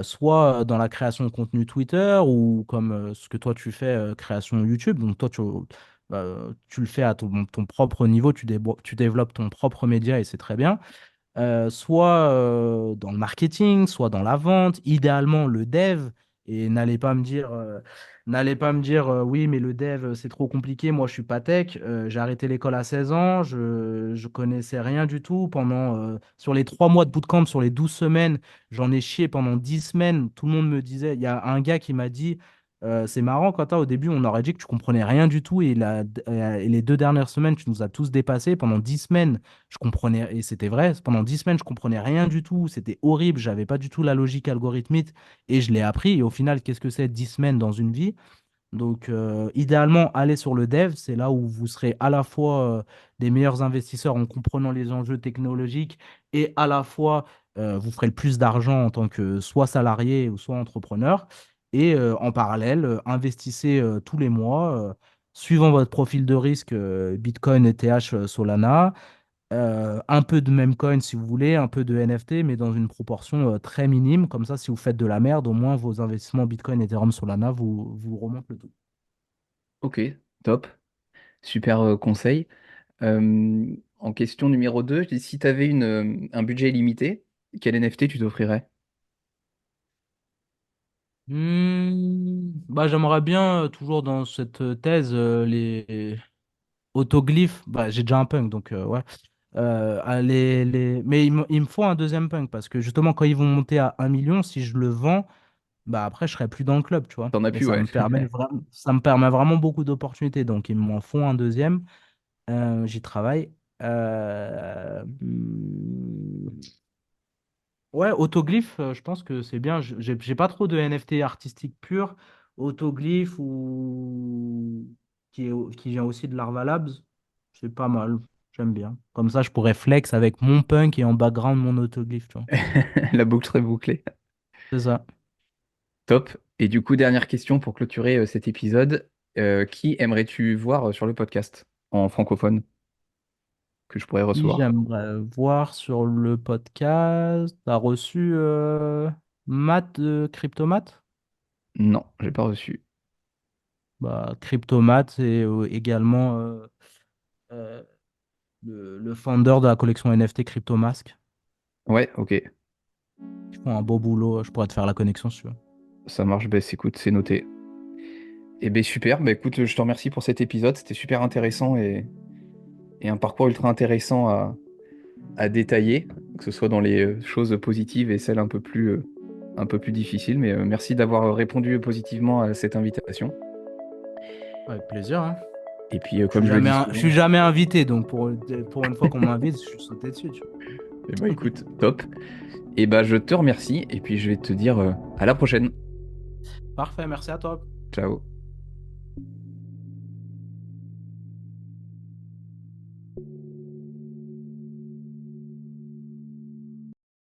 soit dans la création de contenu Twitter ou comme ce que toi tu fais, création YouTube. Donc toi, tu le fais à ton propre niveau, tu développes ton propre média et c'est très bien. Soit dans le marketing, soit dans la vente, idéalement le dev. Et n'allez pas me dire oui, mais le dev, c'est trop compliqué, moi je suis pas tech. J'ai arrêté l'école à 16 ans, je connaissais rien du tout. Sur les 3 mois de bootcamp, sur les 12 semaines, j'en ai chié pendant 10 semaines. Tout le monde me disait, il y a un gars qui m'a dit, c'est marrant, Quentin, au début, on aurait dit que tu comprenais rien du tout. Et les 2 dernières semaines, tu nous as tous dépassés. Pendant 10 semaines, je comprenais, et c'était vrai, pendant 10 semaines, je comprenais rien du tout, c'était horrible, j'avais pas du tout la logique algorithmique, et je l'ai appris. Et au final, qu'est-ce que c'est 10 semaines dans une vie? Donc, idéalement, allez sur le dev, c'est là où vous serez à la fois des meilleurs investisseurs en comprenant les enjeux technologiques, et à la fois, vous ferez le plus d'argent en tant que soit salarié ou soit entrepreneur. Et en parallèle, investissez tous les mois, suivant votre profil de risque, Bitcoin, ETH, Solana, un peu de Memecoin si vous voulez, un peu de NFT, mais dans une proportion très minime. Comme ça, si vous faites de la merde, au moins vos investissements Bitcoin, Ethereum, Solana vous remontent le tout. Ok, top. Super conseil. En question numéro 2, si tu avais un budget illimité, quel NFT tu t'offrirais? Bah, j'aimerais bien, toujours dans cette thèse, les autoglyphes. Bah, j'ai déjà un punk, donc ouais. Mais il me faut un deuxième punk parce que justement, quand ils vont monter à 1 million, si je le vends, bah après, je serai plus dans le club, tu vois. T'en as Et plus, ouais. ça me permet vraiment beaucoup d'opportunités. Donc, ils m'en font un deuxième. J'y travaille. Ouais, Autoglyph, je pense que c'est bien. J'ai pas trop de NFT artistique pur. Autoglyph ou qui vient aussi de Larva Labs, c'est pas mal. J'aime bien. Comme ça, je pourrais flex avec mon punk et en background mon autoglyph, tu vois. La boucle serait bouclée. C'est ça. Top. Et du coup, dernière question pour clôturer cet épisode. Qui aimerais-tu voir sur le podcast en francophone que je pourrais Qui recevoir? j'aimerais voir sur le podcast. T'as reçu Matt de Cryptomatt? Non, j'ai pas reçu. Bah, Cryptomatt et également euh, le founder de la collection NFT CryptoMask. Ouais, ok. Ils font un beau boulot. Je pourrais te faire la connexion si tu veux. Ça marche, bah, écoute, c'est noté. Et ben super, bah écoute, je te remercie pour cet épisode, c'était super intéressant et un parcours ultra intéressant à détailler, que ce soit dans les choses positives et celles un peu plus difficiles. Mais merci d'avoir répondu positivement à cette invitation. Avec plaisir, hein. Et puis, Je suis comme je le jamais, dis je souvent, suis jamais invité, donc pour une fois qu'on m'invite, je suis sauté dessus, tu eh ben, écoute, top. Et bah, je te remercie et puis je vais te dire à la prochaine. vois. Parfait, merci à toi. Ciao.